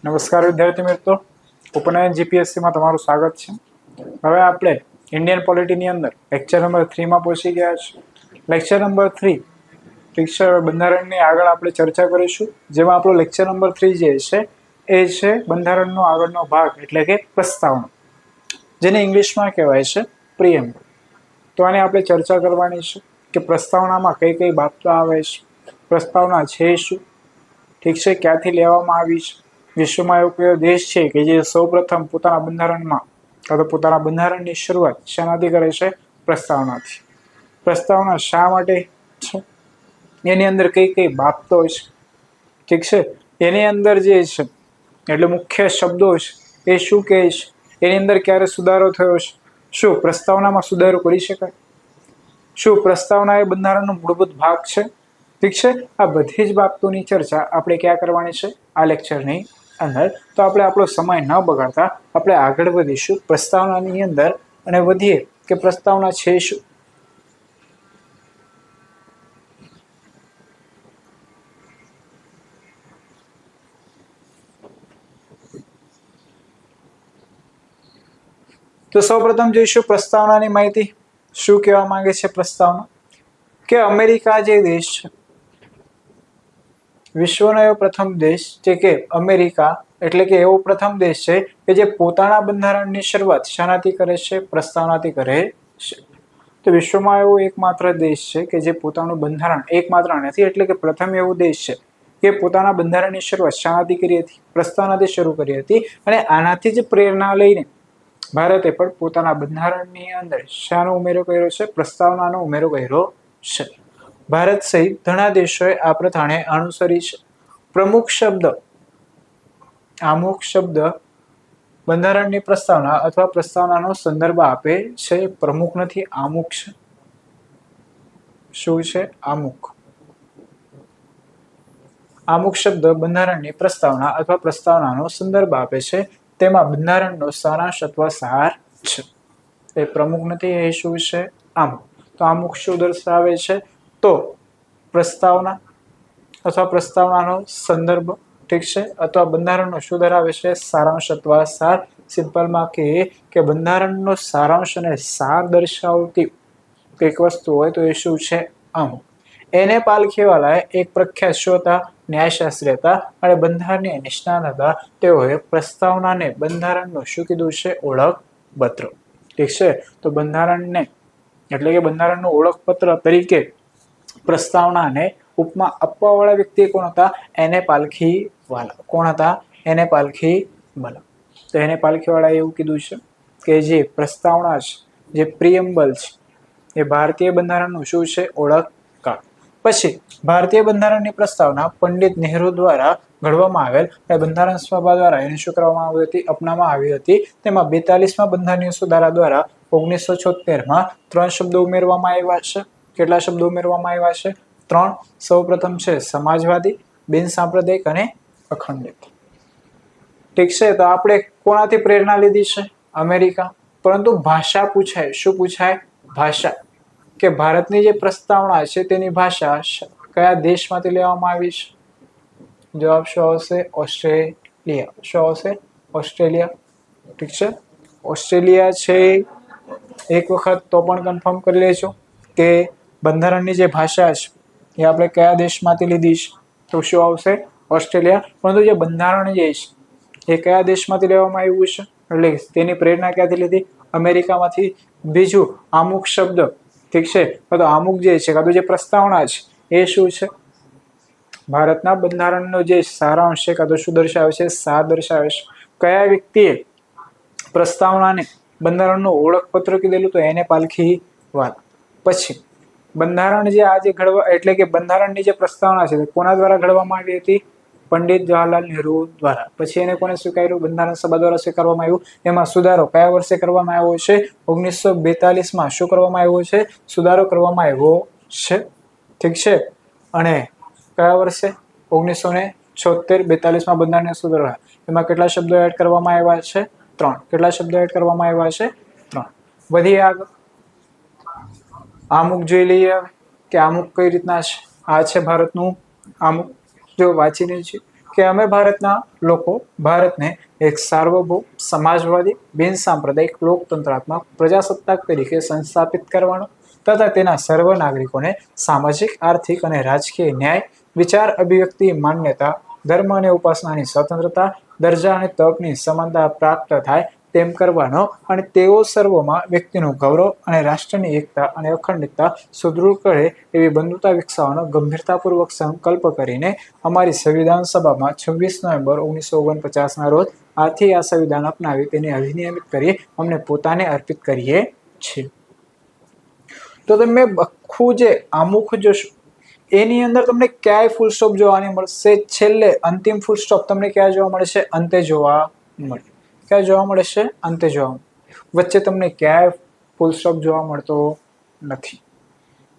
નમસ્કાર વિદ્યાર્થી મિત્રો, ઉપનયન જીપીએસસીમાં તમારું સ્વાગત છે. હવે આપણે ઇન્ડિયન પોલિટીની અંદર લેક્ચર નંબર 3માં પહોંચી ગયા છે. લેક્ચર નંબર 3 શિક્ષણ બંધારણની આગળ આપણે ચર્ચા કરીશું, જેમાં આપણો લેક્ચર નંબર 3 જે છે એ છે બંધારણનો આગળનો ભાગ એટલે કે પ્રસ્તાવના, જેને ઇંગ્લિશમાં કહેવાય છે પ્રિએમ્બલ. તો આની આપણે ચર્ચા કરવાની છે કે પ્રસ્તાવનામાં કઈ કઈ બાબતો આવે છે, પ્રસ્તાવના છે શું, ઠીક છે, ક્યાંથી લેવામાં આવી છે, વિશ્વમાં એવો કયો દેશ છે કે જે સૌપ્રથમ પોતાના બંધારણમાં અથવા પોતાના બંધારણની શરૂઆત શાનાથી કરે છે? પ્રસ્તાવનાથી. પ્રસ્તાવના શા માટે છે, એની અંદર કઈ કઈ બાબતો છે, ઠીક છે, એની અંદર જે છે એટલે મુખ્ય શબ્દો છે એ શું કહે છે, એની અંદર ક્યારે સુધારો થયો છે, શું પ્રસ્તાવનામાં સુધારો કરી શકાય, શું પ્રસ્તાવના એ બંધારણનો મૂળભૂત ભાગ છે, ઠીક છે. આ બધી જ બાબતોની ચર્ચા આપણે ક્યાં કરવાની છે? આ લેક્ચરની અંદર. તો આપણે આપણો સમય ન બગાડતા આપણે આગળ વધીશું પ્રસ્તાવનાની અંદર અને વધીએ કે પ્રસ્તાવના છે શું. તો સૌપ્રથમ જોઈશું પ્રસ્તાવનાની માહિતી. શું કહેવા માંગે છે પ્રસ્તાવના? કે અમેરિકા જે દેશ છે, વિશ્વનો એવો પ્રથમ દેશ છે કે અમેરિકા એટલે કે એવો પ્રથમ દેશ છે કે જે પોતાના બંધારણની શરૂઆત શાનાથી કરે છે? પ્રસ્તાવનાથી કરે છે. તો વિશ્વમાં એવો એકમાત્ર દેશ છે કે જે પોતાનું બંધારણ, એકમાત્ર નથી એટલે કે પ્રથમ એવો દેશ છે કે પોતાના બંધારણની શરૂઆત શાનાથી કરી હતી? પ્રસ્તાવનાથી શરૂ કરી હતી. અને આનાથી જ પ્રેરણા લઈને ભારતે પણ પોતાના બંધારણની અંદર શાનો ઉમેરો કર્યો છે? પ્રસ્તાવનાનો ઉમેરો કર્યો છે. ભારત સહિત ઘણા દેશોએ આ પ્રથાને અનુસરી છે. પ્રમુખ શબ્દ, આમુખ શબ્દ બંધારણની પ્રસ્તાવના અથવા પ્રસ્તાવનાનો સંદર્ભ આપે છે. પ્રમુખ નથી, આમુખ છે. શું છે? આમુખ. આમુખ શબ્દ બંધારણની પ્રસ્તાવના અથવા પ્રસ્તાવનાનો સંદર્ભ આપે છે. તેમાં બંધારણનો સારાંશ અથવા સાર છે. એ પ્રમુખ નથી, એ શું છે? આમુખ. તો આમુખ શું દર્શાવે છે? તો પ્રસ્તાવના અથવા પ્રસ્તાવનાનો સંદર્ભ, ઠીક છે, અથવા બંધારણનો શું ધરાવે છે? સારાંશ અથવા સાર. સિમ્પલમાં કે બંધારણનો સારાંશ અને સાર દર્શાવતી કઈક વસ્તુ હોય તો એ શું છે? આમુખ. એને પાલખીવાલાએ એક પ્રખ્યાત શ્રોતા, ન્યાયશાસ્ત્રી હતા અને બંધારણીય નિષ્ણાત હતા. તેઓએ પ્રસ્તાવનાને બંધારણનું શું કીધું છે? ઓળખપત્ર. ઠીક છે. તો બંધારણને એટલે કે બંધારણનું ઓળખપત્ર તરીકે પ્રસ્તાવનાને ઉપમા આપવા વાળા વ્યક્તિ કોણ હતા? એને પાલખીવાલા. કોણ હતા? એને પાલખીવાલા. તો એને પાલખીવાળાએ એવું કીધું છે કે જે પ્રસ્તાવના છે, જે પ્રિએમ્બલ છે, એ ભારતીય બંધારણનું શું છે? ઓળખકાર. પછી ભારતીય બંધારણની પ્રસ્તાવના પંડિત નહેરુ દ્વારા ઘડવામાં આવેલ અને બંધારણ સભા દ્વારા એને શું કરવામાં આવી હતી? અપનાવવામાં આવી હતી. તેમાં 42માં બંધારણીય સુધારા દ્વારા 1976માં 3 શબ્દો ઉમેરવામાં આવ્યા છે. કેટલા શબ્દો ઉમેરવામાં આવ્યા છે? 3. સૌપ્રથમ છે સમાજવાદી, બિન સાંપ્રદાયિક અને અખંડિત. ઠીક છે. તો આપણે કોનાથી પ્રેરણા લીધી છે? અમેરિકા. પરંતુ ભાષા પૂછાય. શું પૂછાય? ભાષા. કે ભારતની જે પ્રસ્તાવના છે તેની ભાષા કયા દેશમાંથી લેવામાં આવી છે? જવાબ શું આવશે? ઓસ્ટ્રેલિયા. શું આવશે? ઓસ્ટ્રેલિયા. ઠીક છે. ઓસ્ટ્રેલિયા છે. એક વખત તો પણ કન્ફર્મ કરી લેજો કે બંધારણની જે ભાષા છે એ આપણે કયા દેશમાંથી લીધી છે? તો શું આવશે? ઓસ્ટ્રેલિયા. પરંતુ જે બંધારણ જે છે એ કયા દેશમાંથી લેવામાં આવ્યું છે? એટલે તેની પ્રેરણા ક્યાંથી લીધી? અમેરિકામાંથી. બીજું, આમુખ શબ્દ, ઠીક છે, તો આમુખ જે છે કાં તો જે પ્રસ્તાવના છે એ શું છે? ભારતના બંધારણનો જે સારાંશ છે કાં તો શું દર્શાવે છે? સાર દર્શાવે છે. કયા વ્યક્તિએ પ્રસ્તાવનાને બંધારણનું ઓળખપત્ર કીધેલું? તો એને પાલખીવાલા. પછી બંધારણ જે આજે ઘડવા એટલે કે બંધારણની જે પ્રસ્તાવના છે કોના દ્વારા ઘડવામાં આવી હતી? પંડિત જવાહરલાલ નહેરુ દ્વારા. પછી એને કોને સ્વીકાર્યું? બંધારણ સભા દ્વારા સ્વીકારવામાં આવ્યું. એમાં સુધારો કયા વર્ષે કરવામાં આવ્યો છે? 1942માં શું કરવામાં આવ્યો છે? સુધારો કરવામાં આવ્યો છે. ઠીક છે. અને કયા વર્ષે? 1976, 42માં બંધારણીય સુધારા. એમાં કેટલા શબ્દો એડ કરવામાં આવ્યા છે? 3. કેટલા શબ્દો એડ કરવામાં આવ્યા છે? 3. વધી આગળ આમુખ જોઈ લઈએ કે આમુખ કઈ રીતના છે. આ છે ભારતનું આમુખ. જો વાંચીને છે કે અમે ભારતના લોકો ભારતને એક સાર્વભૌમ સમાજવાદી બિન સાંપ્રદાયિક લોકતંત્રાત્મક પ્રજાસત્તાક તરીકે સંસ્થાપિત કરવાનો તથા તેના સર્વ નાગરિકોને સામાજિક આર્થિક અને રાજકીય ન્યાય વિચાર અભિવ્યક્તિ માન્યતા ધર્મ અને ઉપાસનાની સ્વતંત્રતા દરજ્જા અને તકની સમાનતા પ્રાપ્ત થાય તેમ કરવાનો અને તેઓ સર્વમાં વ્યક્તિનું ગૌરવ અને રાષ્ટ્રની એકતા અને અખંડિતતા સુદૃઢ કરે એવી બંધુતા વિકસાવવાનો ગંભીરતાપૂર્વક સંકલ્પ કરીને અમારી સંવિધાન સભામાં 26 નવેમ્બર 1949ના રોજ આથી આ સંવિધાન અપનાવી તેને અધિનિયમિત કરી અમને પોતાને અર્પિત કરીએ છીએ. તો તમે આખું જે આમુખ જોશો એની અંદર તમને ક્યાંય ફૂલ સ્ટોપ જોવાની મળશે? છેલ્લે અંતિમ ફૂલ સ્ટોપ તમને ક્યાં જોવા મળે છે? અંતે જોવા મળે. ક્યાં જોવા મળે છે? અંતે જોવા મળે. વચ્ચે તમને ક્યાંય ફૂલ સ્ટોપ જોવા મળતો નથી.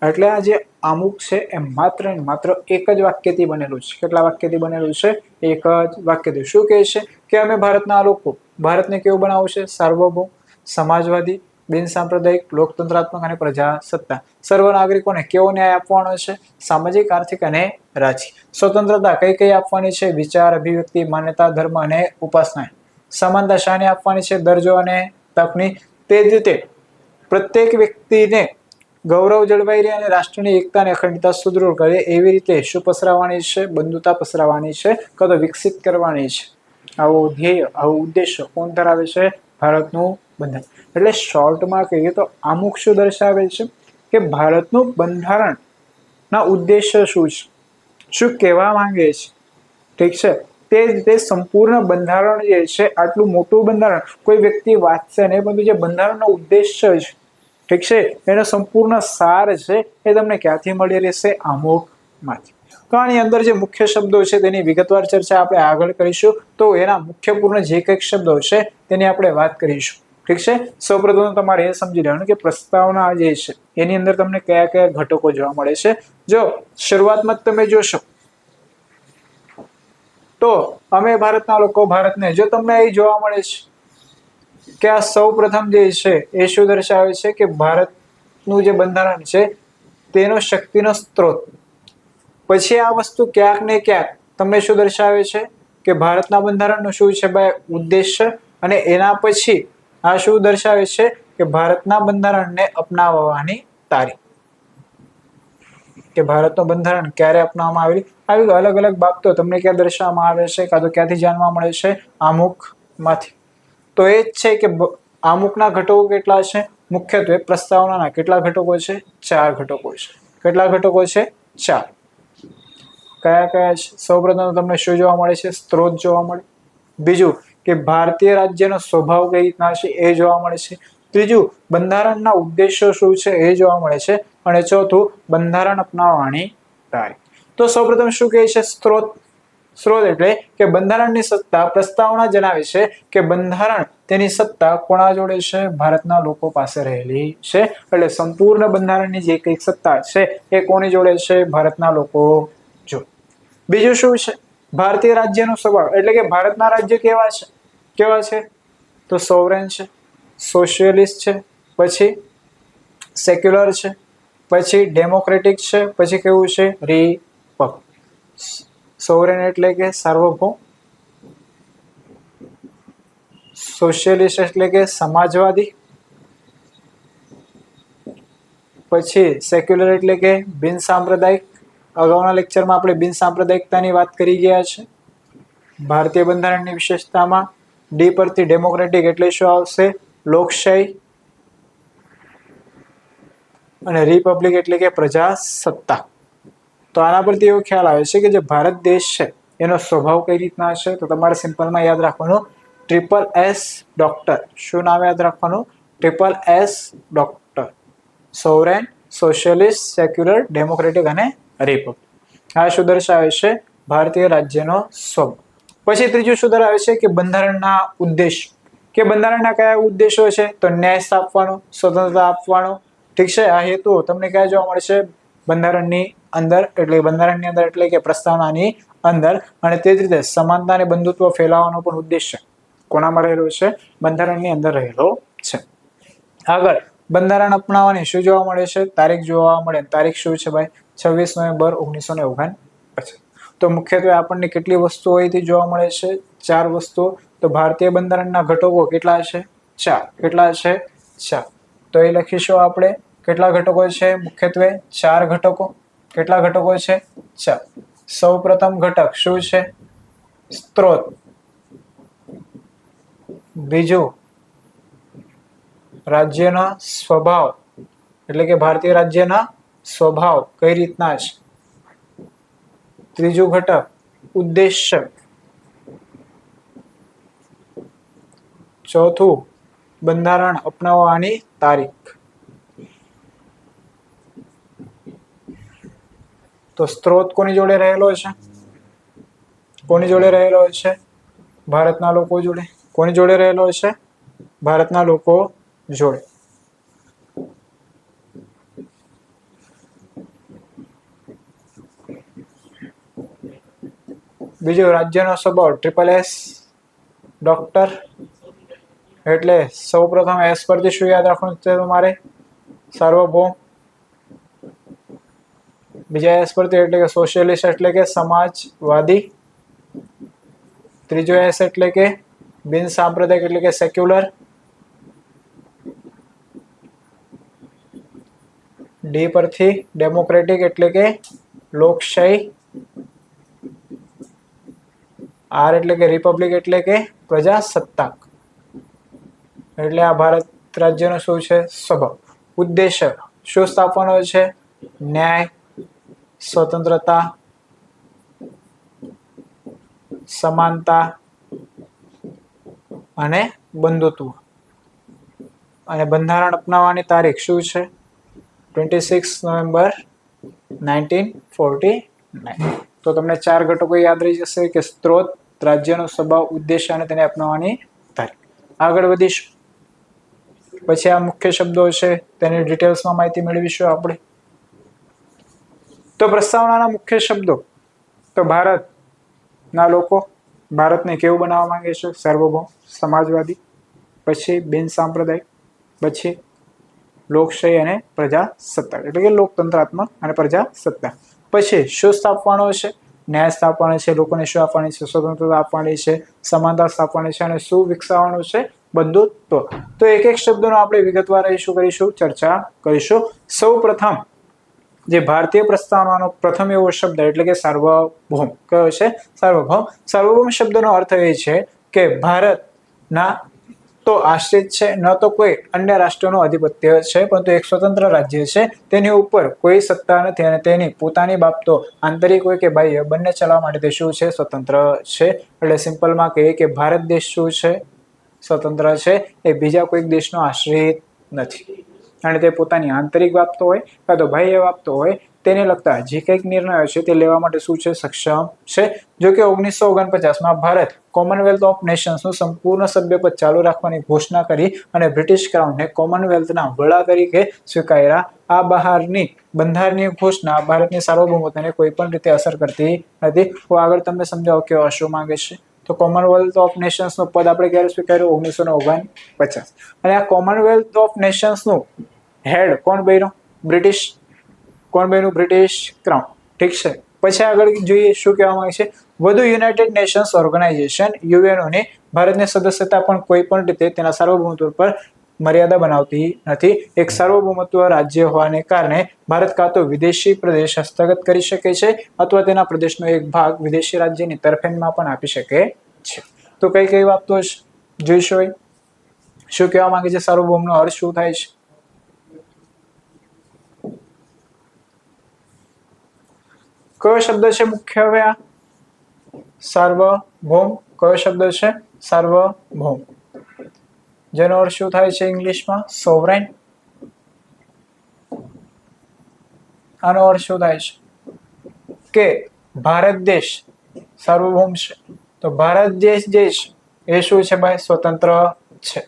એટલે આ જે આમુખ છે એ માત્ર ને માત્ર એક જ વાક્યથી બનેલું છે. કેટલા વાક્યથી બનેલું છે? એક જ વાક્યથી. શું કહે છે કે અમે ભારતના લોકો ભારતને કેવું બનાવવું છે? સાર્વભૌમ સમાજવાદી બિન સાંપ્રદાયિક લોકતંત્રાત્મક અને પ્રજાસત્તા સર્વ નાગરિકોને કેવો ન્યાય આપવાનો છે? સામાજિક આર્થિક અને રાજકીય સ્વતંત્રતા કઈ કઈ આપવાની છે? વિચાર અભિવ્યક્તિ માન્યતા ધર્મ અને ઉપાસના. સમાનતા શાને આપવાની છે? દરજ્જો અને તકની. તે જ રીતે પ્રત્યેક વ્યક્તિને ગૌરવ જળવાઈ રહે અને રાષ્ટ્રની એકતા અને અખંડિતતા સુદૃઢ કરે એવી રીતે શું પસરાવવાની છે? બંધુતા પસરાવવાની છે, કદો વિકસિત કરવાની છે. આવો ધ્યેય આવો ઉદ્દેશ્ય કોણ ધરાવે છે? ભારતનું બંધારણ. એટલે શોર્ટમાં કહીએ તો આમુખ શું દર્શાવે છે કે ભારતનું બંધારણ ના ઉદ્દેશ્ય શું છે, શું કહેવા માંગે છે. ઠીક છે. તે જ રીતે સંપૂર્ણ બંધારણ જે છે, આટલું મોટું બંધારણ કોઈ વ્યક્તિ વાંચશે નહીં, પરંતુ જે બંધારણનો ઉદ્દેશ્ય છે, ઠીક છે, એનો સંપૂર્ણ સાર છે એ તમને ક્યાંથી મળી રહેશે? આમુખમાંથી. તો આની અંદર જે મુખ્ય શબ્દો છે તેની વિગતવાર ચર્ચા આપણે આગળ કરીશું. તો એના મુખ્યપૂર્ણ જે કંઈક શબ્દો છે તેની આપણે વાત કરીશું. ઠીક છે. સૌપ્રથમ તમારે એ સમજી લેવાનું કે પ્રસ્તાવના જે છે એની અંદર તમને કયા કયા ઘટકો જોવા મળે છે. જો શરૂઆતમાં તમે જોશો તો અમે ભારતના લોકો ભારતને, જો તમને એ જોવા મળે છે કે આ સૌપ્રથમ જે છે એ શું દર્શાવે છે કે ભારતનું જે બંધારણ છે તેનો શક્તિનો સ્ત્રોત. પછી આ વસ્તુ ક્યાંક ને ક્યાંક તમને શું દર્શાવે છે કે ભારતના બંધારણનું શું છે ભાઈ ઉદ્દેશ્ય, અને એના પછી આ શું દર્શાવે છે કે ભારતના બંધારણને અપનાવવાની તારીખ, કે ભારતનું બંધારણ ક્યારે અપનાવવામાં આવેલી. આવી અલગ અલગ બાબતો તમને ક્યાં દર્શાવવામાં આવે છે, કાં તો ક્યાંથી જાણવા મળે છે? આમુખમાંથી. તો એ જ છે કે આમુખના ઘટકો કેટલા છે? મુખ્યત્વે પ્રસ્તાવનાના કેટલા ઘટકો છે? 4 ઘટકો છે. કેટલા ઘટકો છે? 4. કયા કયા છે? સૌપ્રથમ તમને શું જોવા મળે છે? સ્ત્રોત જોવા મળે. બીજું કે ભારતીય રાજ્યનો સ્વભાવ કઈ રીતના છે એ જોવા મળે છે. ત્રીજું બંધારણના ઉદ્દેશો શું છે એ જોવા મળે છે. અને ચોથું બંધારણ અપનાવવાની તારીખ. તો સૌપ્રથમ શું કહે છે? સ્ત્રોત. સ્ત્રોત એટલે કે બંધારણની સત્તા. પ્રસ્તાવના જણાવે છે કે બંધારણ તેની સત્તા કોના જોડે છે? ભારતના લોકો પાસે રહેલી છે. એટલે સંપૂર્ણ બંધારણની જે કંઈક સત્તા છે એ કોની જોડે છે? ભારતના લોકો જોડે. બીજું શું છે? ભારતીય રાજ્યનો સ્વભાવ, એટલે કે ભારતના રાજ્ય કેવા છે? કેવા છે? તો સોવરેન છે, સોશિયલિસ્ટ છે, પછી સેક્યુલર છે, પછી ડેમોક્રેટિક છે, પછી કેવું છે? રિપબ્લિક. સોવરેન એટલે કે સાર્વભૌમ, સોશિયલિસ્ટ એટલે કે સમાજવાદી, પછી સેક્યુલર એટલે કે બિન સાંપ્રદાયિક. અગાઉના લેક્ચરમાં આપણે બિન સાંપ્રદાયિકતાની વાત કરી ગયા છે. ભારતીય બંધારણની વિશેષતામાં ડી પરથી ડેમોક્રેટિક એટલે શું આવશે? લોકશાહી. અને રિપબ્લિક એટલે કે પ્રજાસત્તાક. તો આના પરથી એવો ખ્યાલ આવે છે કે જે ભારત દેશ છે એનો સ્વભાવ કઈ રીતના છે. તો તમારે સિમ્પલમાં યાદ રાખવાનું SSS ડોક્ટર. શું નામ યાદ રાખવાનું? SSS doctor. Sovereign, socialist, secular, democratic અને રિપબ્લિક. આ શું દર્શાવે છે? ભારતીય રાજ્યનો સ્વભાવ. પછી ત્રીજું શું ધરાવે છે કે બંધારણના ઉદ્દેશ. કે બંધારણના કયા ઉદ્દેશો છે? તો ન્યાય સ્થાપવાનો, સ્વતંત્રતા આપવાનો. ઠીક છે. આ હેતુ તમને ક્યાં જોવા મળશે? બંધારણની અંદર. એટલે બંધારણની અંદર એટલે કે પ્રસ્તાવનાની અંદર. અને તે જ રીતે સમાનતા અને બંધુત્વ ફેલાવવાનો પણ ઉદ્દેશ્ય કોનામાં રહેલો છે? બંધારણની અંદર રહેલો છે. આગળ બંધારણ અપનાવવાની શું જોવા મળે છે? તારીખ જોવા મળે. તારીખ શું છે ભાઈ? 26 નવેમ્બર 1949. તો મુખ્યત્વે આપણને કેટલી વસ્તુઓ અહીંથી જોવા મળે છે? 4 વસ્તુઓ. તો ભારતીય બંધારણના ઘટકો કેટલા છે? 4. કેટલા છે? 4. તો એ લખીશું આપણે. કેટલા ઘટકો છે? મુખ્યત્વે 4 ઘટકો. કેટલા ઘટકો છે? 4. સૌ પ્રથમ ઘટક શું છે? સ્ત્રોત. બીજું રાજ્યનો સ્વભાવ, એટલે કે ભારતીય રાજ્યના સ્વભાવ કઈ રીતના છે. ત્રીજું ઘટક ઉદ્દેશ્ય. ચોથું બંધારણ અપનાવવાની તારીખ. તો સ્ત્રોત કોની જોડે રહેલો છે? કોની જોડે રહેલો છે? ભારતના લોકો જોડે. કોની જોડે રહેલો છે? ભારતના લોકો જોડે. બીજું રાજ્યનો સ્વભાવ SSS ડોક્ટર. એટલે સૌ પ્રથમ એસ પરથી શું યાદ રાખવાનું છે તમારે? સાર્વભૌમ. બીજા એસ પરથી એટલે કે સોશિયલિસ્ટ એટલે કે સમાજવાદી. ત્રીજો એસ એટલે કે બિન સાંપ્રદાયિક એટલે કે સેક્યુલર. ડી પરથી ડેમોક્રેટિક એટલે કે લોકશાહી. આર એટલે કે રિપબ્લિક એટલે કે પ્રજાસત્તાક. એટલે આ ભારત રાજ્યનો શું છે? સ્વભાવ. ઉદ્દેશ્ય શું સ્થાપવાનો છે? ન્યાય, સ્વતંત્રતા, સમાનતા અને બંધુત્વ. અને બંધારણ અપનાવવાની તારીખ શું છે? 26 નવેમ્બર 1949. તો તમને 4 ઘટકો યાદ રહી જશે કે સ્ત્રોત, રાજ્યનો સ્વભાવ, ઉદ્દેશ્ય અને તેને અપનાવવાની તારીખ. આગળ વધીશું. પછી આ મુખ્ય શબ્દો છે તેની ડિટેલ્સમાં માહિતી મેળવીશું આપણે. તો પ્રસ્તાવનાના મુખ્ય શબ્દો. તો ભારતના લોકો ભારતને કેવું બનાવવા માંગે છે? સાર્વભૌમ, સમાજવાદી, પછી બિન સાંપ્રદાયિક, પછી લોકશાહી અને પ્રજાસત્તાક એટલે કે લોકતંત્રાત્મક અને પ્રજાસત્તાક. પછી શું સ્થાપવાનો છે? ન્યાય સ્થાપવાનો છે. લોકોને શું આપવાની છે? સ્વતંત્રતા આપવાની છે, સમાનતા સ્થાપવાની છે અને શું વિકસાવવાનું છે? બંધુત્વ. તો એક એક શબ્દોનો આપણે વિગતવાર કરીશું ચર્ચા કરીશું. સૌ પ્રથમ જે ભારતીય પ્રસ્તાવનાનો પ્રથમ એવો શબ્દ એટલે કે સાર્વભૌમ. કયો છે? સાર્વભૌમ. સાર્વભૌમ શબ્દનો અર્થ એ છે કે ભારતના તો આશ્રિત છે, ન તો કોઈ અન્ય રાષ્ટ્રનું આધિપત્ય છે, પરંતુ એક સ્વતંત્ર રાજ્ય છે. તેની ઉપર કોઈ સત્તા નથી અને તેની પોતાની બાબતો આંતરિક હોય કે બાહ્ય બંને ચલાવવા માટે તે શું છે? સ્વતંત્ર છે. એટલે સિમ્પલમાં કહીએ કે ભારત દેશ શું છે? સ્વતંત્ર છે. એ બીજા કોઈક દેશનો આશ્રિત નથી અને તે પોતાની આંતરિક બાબતો હોય કાં તો બાહ્ય બાબતો હોય તેને લગતા જે કંઈક નિર્ણયો છે તે લેવા માટે શું છે? સક્ષમ છે. જો કે 1949માં ભારત કોમનવેલ્થ ઓફ નેશન્સનું સંપૂર્ણ સભ્યપદ ચાલુ રાખવાની ઘોષણા કરી અને બ્રિટિશ ક્રાઉનને કોમનવેલ્થના વડા તરીકે સ્વીકાર્યા. આ બહારની બંધારણીય ઘોષણા ભારતની સાર્વભૌમતાને કોઈ પણ રીતે અસર કરતી નથી. હું આગળ તમને સમજાવું કે શું માંગે છે. તો કોમનવેલ્થ ઓફ નેશન્સનું પદ આપણે ક્યારે સ્વીકાર્યું? 1949. અને આ કોમનવેલ્થ ઓફ નેશન્સનું હેડ કોણ બન્યો? બ્રિટિશ. કોણ બન્યું? British crown. ઠીક છે. પછી આગળ જોઈએ શું કહેવા માંગે છે. વધુ યુનાઇટેડ નેશન્સ ઓર્ગેનાઇઝેશન યુએનઓની ભારતની સદસ્યતા પણ કોઈ પણ રીતે તેના સાર્વભૌમત્વ પર મર્યાદા બનાવતી નથી. એક સાર્વભૌમત્વ રાજ્ય હોવાને કારણે ભારત કાં તો વિદેશી પ્રદેશ હસ્તગત કરી શકે છે અથવા તેના પ્રદેશનો એક ભાગ વિદેશી રાજ્યની તરફેણમાં પણ આપી શકે છે. તો કઈ કઈ વાતો જોઈશું? શું કહેવા માંગે છે? સાર્વભૌમનો અર્થ શું થાય છે? કયો શબ્દ છે મુખ્ય? હવે આ સાર્વભૌમ કયો શબ્દ છે? સાર્વભૌમ. જેનો અર્થ શું થાય છે ઇંગ્લિશમાં? સોવરેન. આનો અર્થ શું થાય છે? કે ભારત દેશ સાર્વભૌમ છે. તો ભારત દેશ જે છે એ શું છે ભાઈ? સ્વતંત્ર છે.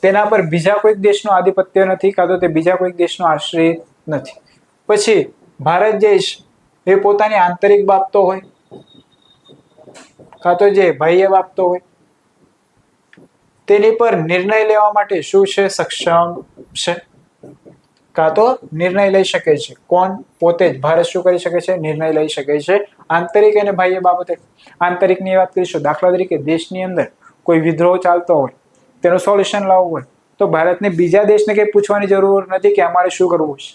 તેના પર બીજા કોઈક દેશનું આધિપત્ય નથી કાં તો તે બીજા કોઈક દેશનો આશ્રિત નથી. પછી ભારત દેશ એ પોતાની આંતરિક બાબતો હોય કાં તો જે બાહ્ય બાબતો હોય તેની પર નિર્ણય લેવા માટે શું છે? સક્ષમ છે. કાં તો નિર્ણય લઈ શકે છે. કોણ? પોતે જ. ભારત શું કરી શકે છે? નિર્ણય લઈ શકે છે. આંતરિક અને બાહ્ય બાબતે. આંતરિકની વાત કરીશું. દાખલા તરીકે દેશની અંદર કોઈ વિદ્રોહ ચાલતો હોય, તેનું સોલ્યુશન લાવવું હોય, તો ભારતને બીજા દેશને કંઈ પૂછવાની જરૂર નથી કે અમારે શું કરવું છે.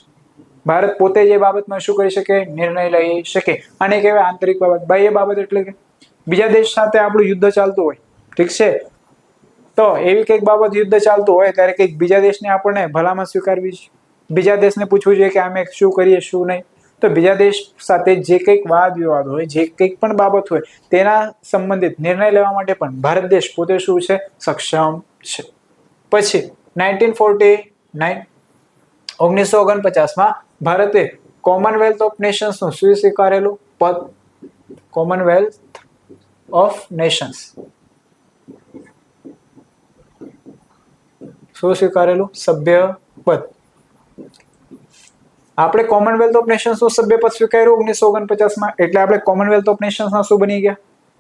ભારત પોતે જ એ બાબતમાં શું કરી શકે? નિર્ણય લઈ શકે. આને કહેવાય આંતરિક બાબત. બાહ્ય બાબત એટલે કે બીજા દેશ સાથે આપણું યુદ્ધ ચાલતું હોય, ઠીક છે, તો એવી કંઈક બાબત યુદ્ધ ચાલતું હોય ત્યારે કંઈક બીજા દેશને આપણને ભલામણ સ્વીકારવી છે. બીજા દેશને પૂછવું જોઈએ કે અમે શું કરીએ શું નહીં. તો બીજા દેશ સાથે જે કંઈક વાદ વિવાદ હોય, જે કંઈક પણ બાબત હોય, તેના સંબંધિત નિર્ણય લેવા માટે પણ ભારત દેશ પોતે શું છે? સક્ષમ છે. પછી 1949 1949 ભારતે કોમનવેલ્થ ઓફ નેશન્સનું શું સ્વીકારેલું પદ? કોમનવેલ્થ ઓફ નેશન્સ શું સ્વીકારેલું? સભ્ય પદ. આપણે કોમનવેલ્થ ઓફ નેશન્સ નું સભ્ય પદ સ્વીકાર્યું 1949 એટલે આપણે કોમનવેલ્થ ઓફ નેશન્સ ના શું બની ગયા?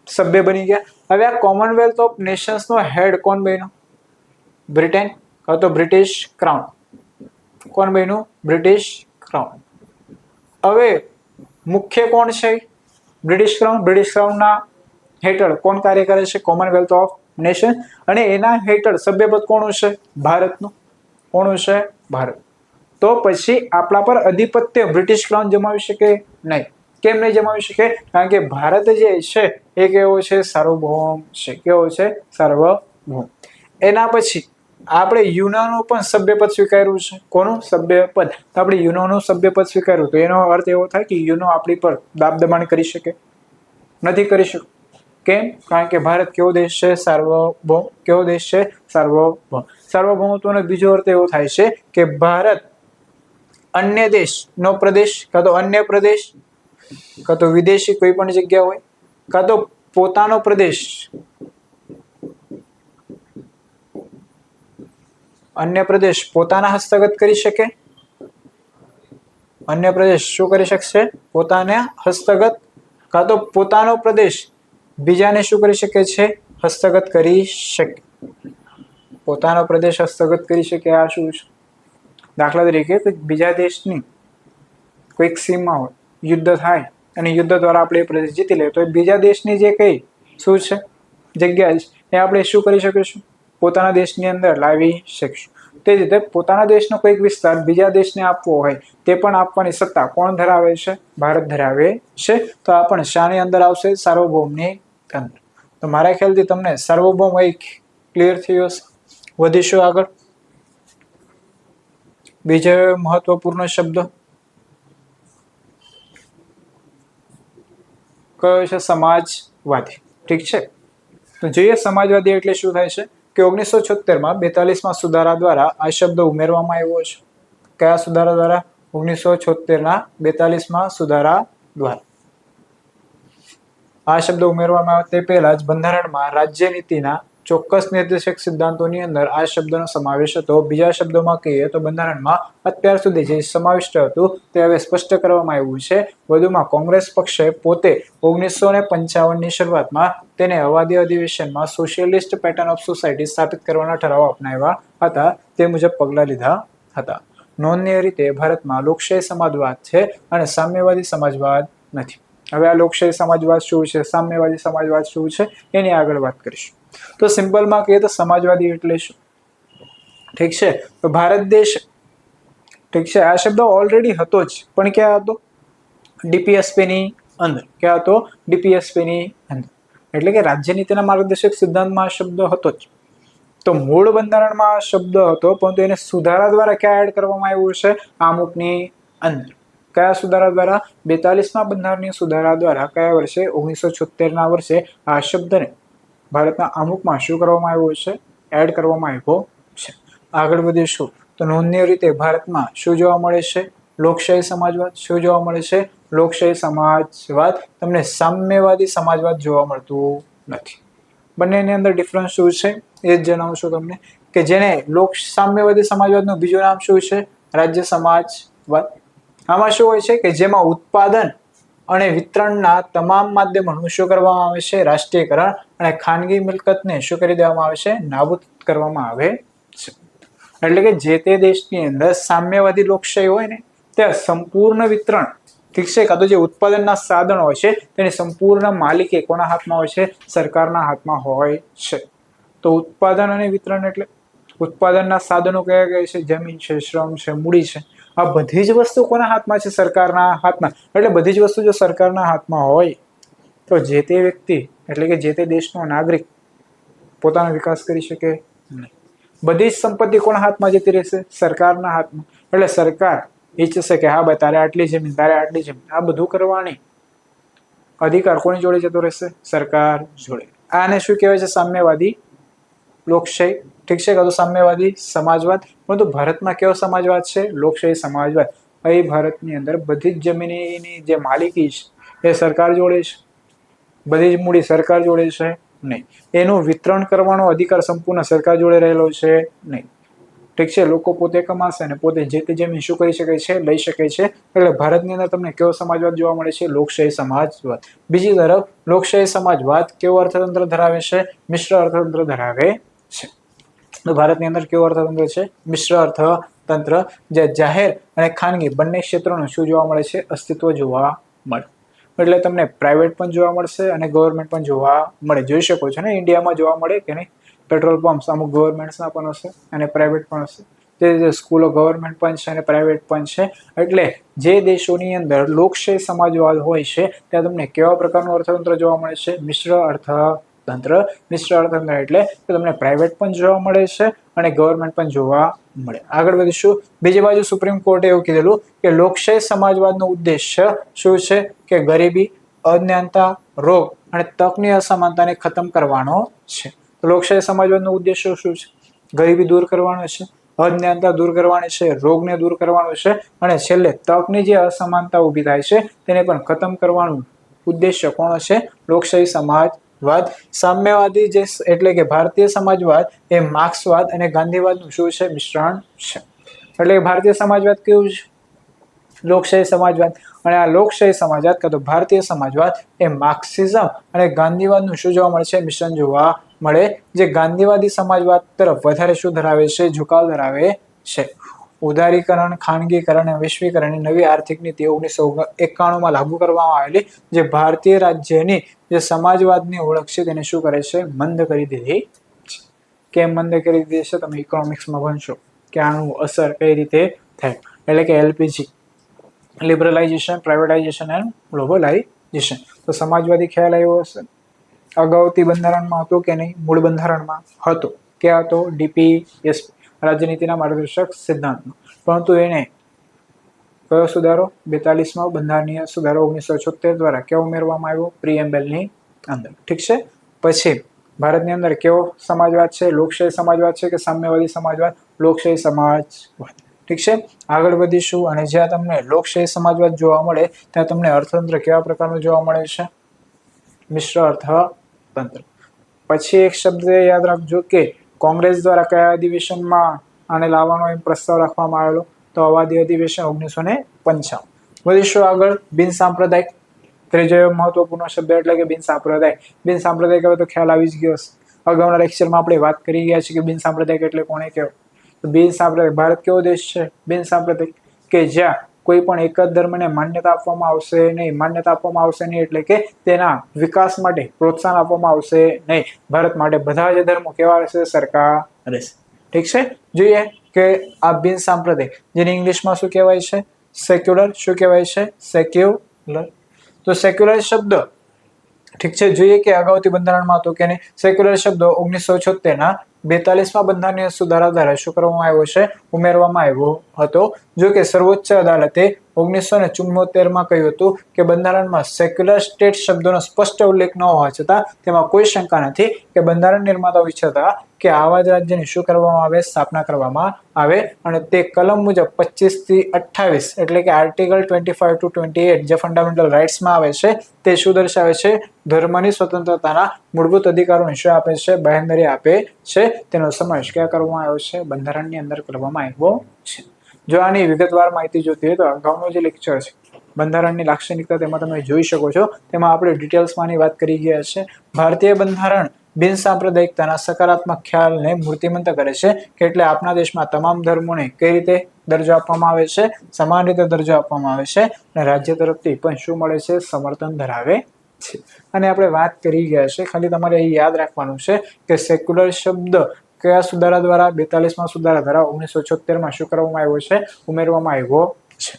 સભ્ય બની ગયા. હવે આ કોમનવેલ્થ ઓફ નેશન્સ નો હેડ કોણ બન્યો? બ્રિટન કાં તો બ્રિટિશ ક્રાઉન. કોણ બન્યું? British crown. હવે મુખ્ય કોણ છે? British crown. બ્રિટિશ ક્રાઉન ના હેઠળ કોણ કાર્ય કરે છે? Commonwealth of nation. અને એના હેઠળ સભ્યપદ કોનું છે? ભારતનું. કોનું છે? ભારત. તો પછી આપણા પર અધિપત્ય બ્રિટિશ ક્રાઉન જમાવી શકે નહીં. કેમ નહીં જમાવી શકે? કારણ કે ભારત જે છે એ કેવો છે? સાર્વભૌમ છે. કેવો છે? સાર્વભૌમ. એના પછી આપણે યુનોનું પણ સભ્યપદ સ્વીકાર્યું છે. કોનું સભ્યપદ? તો આપણે યુનોનું સભ્યપદ સ્વીકાર્યું, તો એનો અર્થ એવો થાય કે યુનો આપણી પર દાબ દબાણ કરી શકે? નથી કરી શકતું. કેમ? કારણ કે ભારત કેવો દેશ છે? સાર્વભૌમ. કેવો દેશ છે? સાર્વભૌમ. સાર્વભૌમત્વનો બીજો અર્થ એવો થાય છે કે ભારત અન્ય દેશનો પ્રદેશ, કાં તો અન્ય પ્રદેશ, કાં તો વિદેશી કોઈ પણ જગ્યા હોય, કાં તો પોતાનો પ્રદેશ અન્ય પ્રદેશ પોતાના હસ્તગત કરી શકે. અન્ય પ્રદેશ શું કરી શકશે? પોતાના હસ્તગત, કાં તો પોતાનો પ્રદેશ બીજાને શું કરી શકે છે? હસ્તગત કરી શકે. પોતાનો પ્રદેશ હસ્તગત કરી શકે. આ શું છે? દાખલા તરીકે બીજા દેશની કોઈક સીમા હોય, યુદ્ધ થાય અને યુદ્ધ દ્વારા આપણે એ પ્રદેશ જીતી લઈએ, તો બીજા દેશની જે કઈ શું છે જગ્યા છે એ આપણે શું કરી શકીશું? પોતાના દેશની અંદર લાવી શકીશું. તે જ રીતે પોતાના દેશનો કોઈક વિસ્તાર બીજા દેશને આપવો હોય, તે પણ આપવાની સત્તા કોણ ધરાવે છે? ભારત ધરાવે છે. તો આ પણ શાની અંદર આવશે? સાર્વભૌમની અંદર. તો મારા ખ્યાલથી તમને સાર્વભૌમ ક્લિયર થયો હશે. વધીશું આગળ. બીજો મહત્વપૂર્ણ શબ્દ કયો છે? સમાજવાદી. ઠીક છે, તો જોઈએ સમાજવાદી એટલે શું થાય છે કે 1976 42માં સુધારા દ્વારા આ શબ્દ ઉમેરવામાં આવ્યો છે. કયા સુધારા દ્વારા? 1976 42માં સુધારા દ્વારા આ શબ્દ ઉમેરવામાં આવે તે પહેલા જ બંધારણમાં રાજ્ય નીતિના ચોક્કસ નિર્દેશક સિદ્ધાંતોની અંદર આ શબ્દનો સમાવેશ હતો. બીજા શબ્દોમાં કહીએ તો બંધારણમાં અત્યાર સુધી જે સમાવિષ્ટ હતું તે હવે સ્પષ્ટ કરવામાં આવ્યું છે. વધુમાં કોંગ્રેસ પક્ષે પોતે 1955ની શરૂઆતમાં તેને અવાદી અધિવેશનમાં સોશિયલિસ્ટ પેટર્ન ઓફ સોસાયટી સ્થાપિત કરવાના ઠરાવ અપનાવ્યા હતા. તે મુજબ પગલાં લીધા હતા. નોંધનીય રીતે ભારતમાં લોકશાહી સમાજવાદ છે અને સામ્યવાદી સમાજવાદ નથી. હવે આ લોકશાહી સમાજવાદ શું છે, સામ્યવાદી સમાજવાદ શું છે, એની આગળ વાત કરીશું. તો સિમ્પલમાં કહીએ તો સમાજવાદી એટલે શું? ઠીક છે, તો ભારત દેશ, ઠીક છે, આ શબ્દ ઓલરેડી હતો જ, પણ ક્યાં હતો? DPSP ની અંદર. ક્યાં હતો? DPSP ની અંદર. એટલે કે રાજ્ય નીતિના માર્ગદર્શક સિદ્ધાંતમાં આ શબ્દ હતો જ. તો મૂળ બંધારણમાં આ શબ્દ હતો, પરંતુ એને સુધારા દ્વારા ક્યાં એડ કરવામાં આવ્યું છે? આમુખની અંદર. કયા સુધારા દ્વારા? 42માં બંધારણીય સુધારા દ્વારા. કયા વર્ષે? 1976ના વર્ષે આ શબ્દને ભારતના આમુખમાં શું કરવામાં આવ્યું છે? એડ કરવામાં આવ્યો છે. આગળ વધીશું તો નોંધનીય રીતે ભારતમાં શું જોવા મળે છે? લોકશાહી સમાજવાદ. શું જોવા મળે છે? લોકશાહી સમાજવાદ. તમને સામ્યવાદી સમાજવાદ જોવા મળતું નથી. બંનેની અંદર ડિફરન્સ શું છે એ જ જણાવું છું તમને, કે જેને સામ્યવાદી સમાજવાદનું બીજું નામ શું છે? રાજ્ય સમાજવાદ. આમાં શું હોય છે કે જેમાં ઉત્પાદન અને વિતરણના તમામ માધ્યમોનું શું કરવામાં આવે છે? રાષ્ટ્રીયકરણ અને ખાનગી મિલકતને શું કરી દેવામાં આવે છે? નાબૂદ કરવામાં આવે છે. એટલે કે જે તે દેશની અંદર સામ્યવાદી લોકશાહી હોય ને ત્યાં સંપૂર્ણ વિતરણ, ઠીક છે, કાં તો જે ઉત્પાદનના સાધનો હોય છે તેની સંપૂર્ણ માલિકી કોના હાથમાં હોય છે? સરકારના હાથમાં હોય છે. તો ઉત્પાદન અને વિતરણ એટલે ઉત્પાદનના સાધનો કયા કયા છે? જમીન છે, શ્રમ છે, મૂડી છે. આ બધી જ વસ્તુ કોના હાથમાં છે? સરકારના હાથમાં. એટલે બધી જ વસ્તુ જો સરકારના હાથમાં હોય તો જે તે વ્યક્તિ એટલે કે જે તે દેશનો નાગરિક પોતાનો વિકાસ કરી શકે નહીં. બધી જ સંપત્તિ કોના હાથમાં જતી રહેશે? સરકારના હાથમાં. એટલે સરકાર ઈચ્છશે કે હા ભાઈ તારે આટલી જમીન, તારે આટલી જમીન, આ બધું કરવાની અધિકાર કોની જોડે જતો રહેશે? સરકાર જોડે. આને શું કહેવાય છે? સામ્યવાદી લોકશાહી, ઠીક છે, કાં તો સામ્યવાદી સમાજવાદ. પરંતુ ભારતમાં કેવો સમાજવાદ છે? લોકશાહી સમાજવાદ. અહીં ભારતની અંદર બધી જ જમીનની જે માલિકી છે એ સરકાર જોડે છે, બધી જ મૂડી સરકાર જોડે છે નહીં. એનું વિતરણ કરવાનો અધિકાર સંપૂર્ણ સરકાર જોડે રહેલો છે નહીં, ઠીક છે. લોકો પોતે કમાશે અને પોતે જે તે જમીન શું કરી શકે છે? લઈ શકે છે. એટલે ભારતની અંદર તમને કેવો સમાજવાદ જોવા મળે છે? લોકશાહી સમાજવાદ. બીજી તરફ લોકશાહી સમાજવાદ કેવો અર્થતંત્ર ધરાવે છે? મિશ્ર અર્થતંત્ર ધરાવે છે. તો ભારતની અંદર કેવું અર્થતંત્ર છે? મિશ્ર અર્થતંત્ર, જે જાહેર અને ખાનગી બંને ક્ષેત્રોનું શું જોવા મળે છે? અસ્તિત્વ જોવા મળે. એટલે તમને પ્રાઇવેટ પણ જોવા મળશે અને ગવર્મેન્ટ પણ જોવા મળે. જોઈ શકો છો ને ઇન્ડિયામાં જોવા મળે કે નહીં? પેટ્રોલ પંપ્સ અમુક ગવર્મેન્ટ્સના પણ હશે અને પ્રાઇવેટ પણ હશે. તે સ્કૂલો ગવર્મેન્ટ પણ છે અને પ્રાઇવેટ પણ છે. એટલે જે દેશોની અંદર લોકશાહી સમાજવાદ હોય છે ત્યાં તમને કેવા પ્રકારનું અર્થતંત્ર જોવા મળે છે? મિશ્ર અર્થતંત્ર. મિશ્ર અર્થતંત્ર એટલે કે તમને પ્રાઇવેટ પણ જોવા મળે છે અને ગવર્મેન્ટ પણ જોવા મળે. આગળ વધીશું. બીજી બાજુ સુપ્રીમ કોર્ટે એવું કીધેલું કે લોકશાહી સમાજવાદનો ઉદ્દેશ્ય શું છે? કે ગરીબી, અજ્ઞાનતા, રોગ અને તકની અસમાનતાને ખતમ કરવાનો છે. તો લોકશાહી સમાજવાદનો ઉદ્દેશ્ય શું છે? ગરીબી દૂર કરવાનો છે, અજ્ઞાનતા દૂર કરવાની છે, રોગને દૂર કરવાનો છે અને છેલ્લે તકની જે અસમાનતા ઊભી થાય છે તેને પણ ખતમ કરવાનું ઉદ્દેશ્ય કોનો છે? લોકશાહી સમાજવાદ. સામ્યવાદી જે એટલે કે ભારતીય સમાજવાદ એ માર્ક્સવાદ અને ગાંધીવાદનું શું છે? મિશ્રણ છે. એટલે કે ભારતીય સમાજવાદ કેવું છે? લોકશાહી સમાજવાદ. અને આ લોકશાહી સમાજવાદ કાં તો ભારતીય સમાજવાદ એ માર્ક્સિઝમ અને ગાંધીવાદનું શું જોવા મળે છે? મિશ્રણ જોવા મળે. જે ગાંધીવાદી સમાજવાદ તરફ વધારે શું ધરાવે છે? ઝુકાવ ધરાવે છે. ઉદારીકરણ, ખાનગીકરણ અને વૈશ્વિકરણની નવી આર્થિક નીતિ 1991માં લાગુ કરવામાં આવેલી જે ભારતીય રાજ્યની જે સમાજવાદની ઓળખ છે તેને શું કરે છે? મંદ કરી દીધી છે. કેમ મંદ કરી દીધી છે? તમે ઇકોનોમિક્સમાં ભણશો કે આનું અસર કઈ રીતે થાય. એટલે કે LPG, લિબરલાઇઝેશન, પ્રાઇવેટાઇઝેશન એન્ડ ગ્લોબલાઇઝેશન. તો સમાજવાદી ખ્યાલ આવ્યો હશે. અગાઉથી બંધારણમાં હતો કે નહીં? મૂળ બંધારણમાં હતો. ક્યાં હતો? DPSP, રાજ્યનીતિના માર્ગદર્શક સિદ્ધાંતમાં. પરંતુ એને કયો સુધારો? 42માં બંધારણીય સુધારો 1976 દ્વારા કેવો ઉમેરવામાં આવ્યો? પ્રીએમ્બલની અંદર, ઠીક છે. પછી ભારતની અંદર કેવો સમાજવાદ છે? લોકશાહી સમાજવાદ છે કે સામ્યવાદી સમાજવાદ? લોકશાહી સમાજવાદ, ઠીક છે. આગળ વધીશું. અને જ્યાં તમને લોકશાહી સમાજવાદ જોવા મળે ત્યાં તમને અર્થતંત્ર કેવા પ્રકારનું જોવા મળે છે? મિશ્ર અર્થતંત્ર. પછી એક શબ્દ યાદ રાખજો કે કોંગ્રેસ દ્વારા કયા અધિવેશનમાં આને લાવવાનો એમ પ્રસ્તાવ રાખવામાં આવેલો? તો અવાદી અધિવેશન 1955. વધીશું આગળ. બિન સાંપ્રદાયિક, ત્રીજો મહત્વપૂર્ણ શબ્દ એટલે કે બિન સાંપ્રદાયિક. બિન સાંપ્રદાયિક હવે તો ખ્યાલ આવી જ ગયો હશે. અગાઉના લેક્ચરમાં આપણે વાત કરી ગયા છીએ કે બિન સાંપ્રદાયિક એટલે કોને કહેવાય. તો બિન સાંપ્રદાયિક, ભારત કેવો દેશ છે? બિન સાંપ્રદાયિક, કે જ્યાં કોઈ પણ એક જ ધર્મને માન્યતા આપવામાં આવશે નહીં. માન્યતા આપવામાં આવશે નહીં એટલે કે તેના વિકાસ માટે પ્રોત્સાહન આપવામાં આવશે નહીં. ભારત માટે બધા જ ધર્મો કેવા રહેશે? સરકાર રહેશે, ઠીક છે. જોઈએ કે આ બિન સાંપ્રદાયિક, જેને ઇંગ્લિશમાં શું કહેવાય છે? સેક્યુલર. શું કહેવાય છે? સેક્યુલર. તો સેક્યુલર શબ્દ, ઠીક છે, જોઈએ કે અગાઉથી બંધારણમાં હતો કે નહીં. સેક્યુલર શબ્દ 1976ના 42માં બંધારણીય સુધારા દ્વારા શું કરવામાં આવ્યો છે? ઉમેરવામાં આવ્યો હતો. જો કે સર્વોચ્ચ અદાલતે 1974માં કહ્યું હતું કે બંધારણમાં સેક્યુલર સ્ટેટ શબ્દનો સ્પષ્ટ ઉલ્લેખ ન હોવા છતાં તેમાં કોઈ શંકા નથી કે બંધારણ નિર્માતાઓ ઈચ્છતા કે આવા જ રાજ્યની શું કરવામાં આવે? સ્થાપના કરવામાં આવે. અને તે કલમ મુજબ 25 થી 28 એટલે કે આર્ટિકલ 25 to 28 જે ફંડામેન્ટલ રાઇટ્સમાં આવે છે તે શું દર્શાવે છે? ધર્મની સ્વતંત્રતાના મૂળભૂત અધિકારોને શું આપે છે? બાંહેધરી આપે છે. તેનો સમાવેશ ક્યાં કરવામાં આવ્યો છે? બંધારણની અંદર કરવામાં આવ્યો છે. જો આની વિગતવાર માહિતી જોતી હોય તો અગાઉનો જે લેક્ચર છે બંધારણની લાક્ષણિકતા તેમાં તમે જોઈ શકો છો. તેમાં આપણે ડિટેલ્સમાંની વાત કરી ગયા છે. ભારતીય બંધારણ બિન સાંપ્રદાયિકતાના સકારાત્મક ખ્યાલને મૂર્તિમંત કરે છે કે એટલે આપણા દેશમાં તમામ ધર્મોને કઈ રીતે દરજ્જો આપવામાં આવે છે, સમાન રીતે દરજ્જો આપવામાં આવે છે અને રાજ્ય તરફથી પણ શું મળે છે, સમર્થન ધરાવે છે. અને આપણે વાત કરી ગયા છે, ખાલી તમારે એ યાદ રાખવાનું છે કે સેક્યુલર શબ્દ કયા સુધારા દ્વારા, 42માં સુધારા દ્વારા 1976માં શું કરવામાં આવ્યો છે, ઉમેરવામાં આવ્યો છે.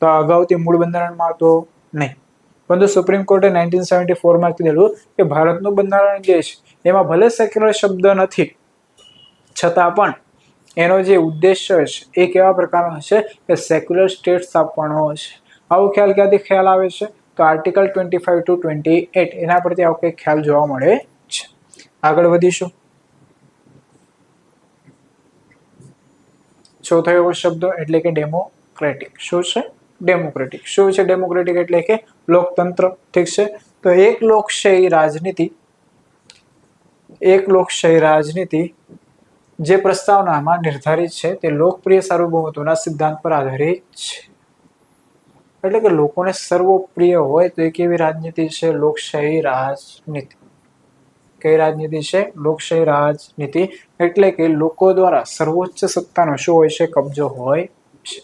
તો અગાઉથી મૂળ બંધારણમાં તો નહીં, પરંતુ સુપ્રીમ કોર્ટે 1974માં કીધેલું કે ભારતનું બંધારણ જે છે એમાં ભલે સેક્યુલર શબ્દ નથી, છતાં પણ એનો જે ઉદ્દેશ્ય છે એ કેવા પ્રકારનો છે કે સેક્યુલર સ્ટેટ સ્થાપવાનો છે. આવો ખ્યાલ ક્યાંથી ખ્યાલ આવે છે, તો આર્ટિકલ 25 to 28 એના પરથી આવો કંઈક ખ્યાલ જોવા મળે છે. આગળ વધીશું. ચોથો એવો શબ્દ એટલે કે ડેમોક્રેટિક. શું છે? ડેમોક્રેટિક. શું છે ડેમોક્રેટિક? એટલે કે લોકતંત્ર. ઠીક છે. તો એક લોકશાહી રાજનીતિ જે પ્રસ્તાવનામાં નિર્ધારિત છે તે લોકપ્રિય સાર્વભૌમત્વના સિદ્ધાંત પર આધારિત છે. એટલે કે લોકોને સર્વપ્રિય હોય તો એ કેવી રાજનીતિ છે? લોકશાહી રાજનીતિ. કઈ રાજનીતિ છે? લોકશાહી રાજનીતિ. એટલે કે લોકો દ્વારા સર્વોચ્ચ સત્તાનો શું હોય છે? કબજો હોય છે.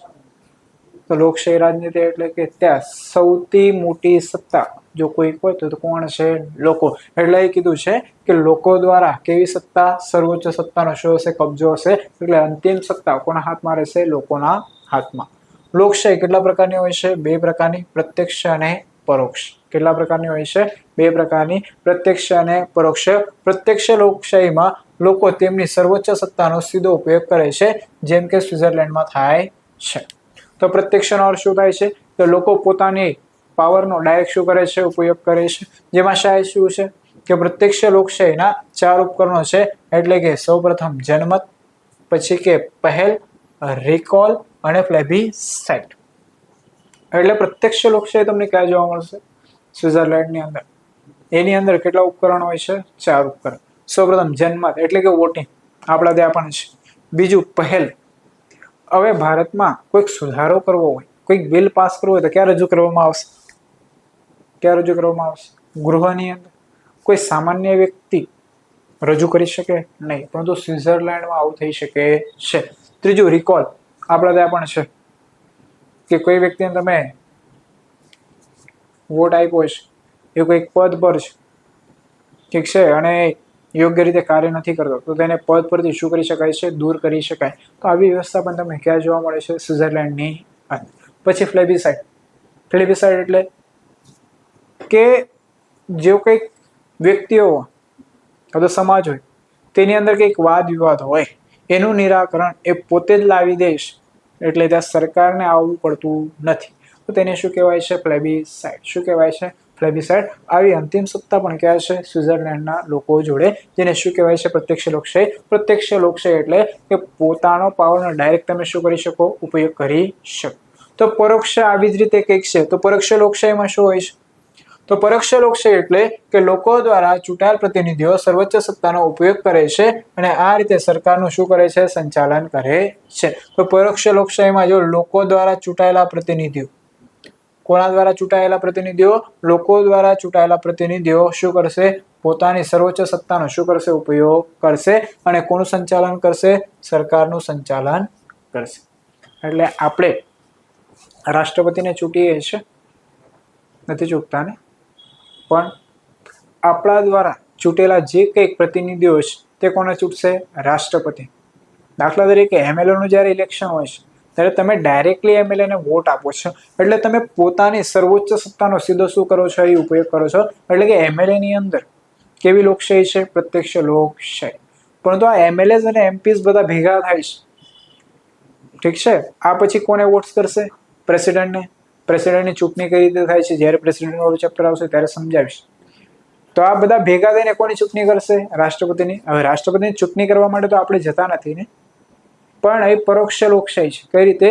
તો લોકશાહી રાજનીતિ એટલે કે ત્યાં સૌથી મોટી સત્તા જો કોઈ હોય તો કોણ છે? લોકો. એટલે એ કીધું છે કે લોકો દ્વારા કેવી સત્તા? સર્વોચ્ચ સત્તાનો શું હશે? કબજો હશે. એટલે અંતિમ સત્તા કોના હાથમાં રહેશે? લોકોના હાથમાં. લોકશાહી કેટલા પ્રકારની હોય છે? બે પ્રકારની, પ્રત્યક્ષ અને પરોક્ષ. કેટલા પ્રકારની હોય છે? બે પ્રકારની, પ્રત્યક્ષ અને પરોક્ષ. પ્રત્યક્ષ લોકશાહીમાં લોકો તેમની સર્વોચ્ચ સત્તાનો સીધો ઉપયોગ કરે છે, જેમ કે સ્વિટ્ઝરલેન્ડમાં થાય છે. તો પ્રત્યક્ષનો અર્થ શું થાય છે? તો લોકો પોતાની પાવરનો ડાયરેક્ટ શું કરે છે? ઉપયોગ કરે છે. જેમાં શાયદ શું છે કે પ્રત્યક્ષ લોકશાહીના 4 ઉપકરણો છે, એટલે કે સૌપ્રથમ જનમત, પછી કે પહેલ, રિકોલ અને પ્લેબિસાઇટ. એટલે પ્રત્યક્ષ લોકશાહી તમને ક્યાં જોવા મળશે? સ્વિટ્ઝરલેન્ડની અંદર. એની અંદર કેટલા ઉપકરણો હોય છે? 4 ઉપકરણ. સૌપ્રથમ જનમત એટલે કે વોટિંગ, આપણા ત્યાં પણ છે. બીજું પહેલ. હવે ભારતમાં કોઈક સુધારો કરવો હોય, કોઈક બિલ પાસ કરવો હોય તો ક્યાં રજૂ કરવામાં આવશે? ક્યાં રજૂ કરવામાં આવશે? ગૃહની અંદર. કોઈ સામાન્ય વ્યક્તિ રજૂ કરી શકે નહીં, પરંતુ સ્વિટ્ઝરલેન્ડમાં આવું થઈ શકે છે. ત્રીજું રિકોલ, આપણા ત્યાં પણ છે કે કોઈ વ્યક્તિને તમે વોટ આપ્યો છે, એ કોઈક પદ પર છે, ઠીક છે, અને યોગ્ય રીતે કાર્ય નથી કરતો તો તેને પદ પરથી શું કરી શકાય છે? દૂર કરી શકાય. તો આવી વ્યવસ્થા પણ તમને ક્યાં જોવા મળે છે? સ્વિટ્ઝરલેન્ડની અંદર. પછી પ્લેબિસાઇટ. પ્લેબિસાઇટ એટલે કે જો કંઈક વ્યક્તિઓ અથવા સમાજ હોય તેની અંદર કંઈક વાદ વિવાદ હોય, એનું નિરાકરણ એ પોતે જ લાવી દેશ, એટલે ત્યાં સરકારને આવવું પડતું નથી. તો તેને શું કહેવાય છે? પ્લેબિસાઇટ. શું કહેવાય છે? પ્લેબિસાઇટ. આવી અંતિમ સત્તા પણ ક્યાં છે? સ્વિટ્ઝરલેન્ડના લોકો જોડે, જેને શું કહેવાય છે? પ્રત્યક્ષ લોકશાહી. પ્રત્યક્ષ લોકશાહી એટલે કે પોતાનો પાવરનો ડાયરેક્ટ તમે શું કરી શકો? ઉપયોગ કરી શકો. તો પરોક્ષ આવી જ રીતે કંઈક છે. તો પરોક્ષ લોકશાહીમાં શું હોય છે? તો પરોક્ષ લોકશાહી એટલે કે લોકો દ્વારા ચૂંટાયેલ પ્રતિનિધિઓ સર્વોચ્ચ સત્તાનો ઉપયોગ કરે છે અને આ રીતે સરકારનું શું કરે છે? સંચાલન કરે છે. તો પરોક્ષ લોકશાહીમાં જો લોકો દ્વારા ચૂંટાયેલા પ્રતિનિધિઓ, કોના દ્વારા ચૂંટાયેલા પ્રતિનિધિઓ? લોકો દ્વારા ચૂંટાયેલા પ્રતિનિધિઓ શું કરશે? પોતાની સર્વોચ્ચ સત્તાનો શું કરશે? ઉપયોગ કરશે. અને કોનું સંચાલન કરશે? સરકારનું સંચાલન કરશે. એટલે આપણે રાષ્ટ્રપતિને ચૂંટીએ છીએ, નથી ચૂંટતા ને, પણ આપણા દ્વારા ચૂંટેલા જે કંઈક પ્રતિનિધિઓ છે તે કોને ચૂંટશે? રાષ્ટ્રપતિ. દાખલા તરીકે એમએલએનું જ્યારે ઇલેક્શન હોય છે ત્યારે તમે ડાયરેક્ટલી એમએલએને વોટ આપો છો, એટલે તમે પોતાની સર્વોચ્ચ સત્તાનો સીધો શું કરો છો? એ ઉપયોગ કરો છો. એટલે કે એમએલએની અંદર કેવી લોકશાહી છે? પ્રત્યક્ષ લોકશાહી. પરંતુ આ એમએલએસ અને એમપીસ બધા ભેગા થાય છે, ઠીક છે. આ પછી કોને વોટ્સ કરશે? પ્રેસિડેન્ટને. પ્રેસિડેન્ટની ચૂંટણી કઈ રીતે થાય છે? જ્યારે પ્રેસિડેન્ટ વાળું ચેપ્ટર આવશે ત્યારે સમજાવીશ. તો આ બધા ભેગા થઈને કોની ચૂંટણી કરશે? રાષ્ટ્રપતિની. હવે રાષ્ટ્રપતિની ચૂંટણી કરવા માટે તો આપણે જતા નથી ને, પણ એ પરોક્ષ લોકશાહી છે. કઈ રીતે?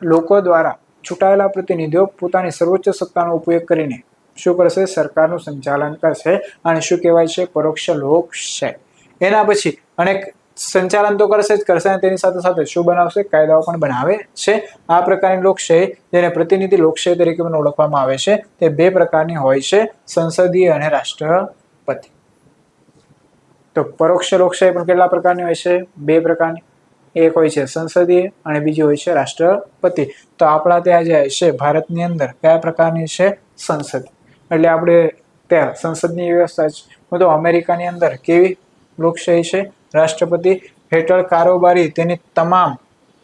લોકો દ્વારા ચૂંટાયેલા પ્રતિનિધિઓ પોતાની સર્વોચ્ચ સત્તાનો ઉપયોગ કરીને શું કરશે? સરકારનું સંચાલન કરશે. અને શું કહેવાય છે? પરોક્ષ લોકશાહી. એના પછી અનેક સંચાલન તો કરશે જ કરશે, અને તેની સાથે સાથે શું બનાવશે? કાયદાઓ પણ બનાવે છે. આ પ્રકારની લોકશાહી, જેને પ્રતિનિધિ લોકશાહી તરીકે પણ ઓળખવામાં આવે છે, તે બે પ્રકારની હોય છે: સંસદીય અને રાષ્ટ્રપતિ. તો પરોક્ષ લોકશાહી પણ કેટલા પ્રકારની હોય છે? 2 પ્રકારની. એક હોય છે સંસદીય અને બીજી હોય છે રાષ્ટ્રપતિ. તો આપણા ત્યાં જે છે ભારતની અંદર કયા પ્રકારની છે? સંસદ. એટલે આપણે ત્યાં સંસદની વ્યવસ્થા છે. તો અમેરિકાની અંદર કેવી લોકશાહી છે? રાષ્ટ્રપતિ હેઠળ કારોબારી તેની તમામ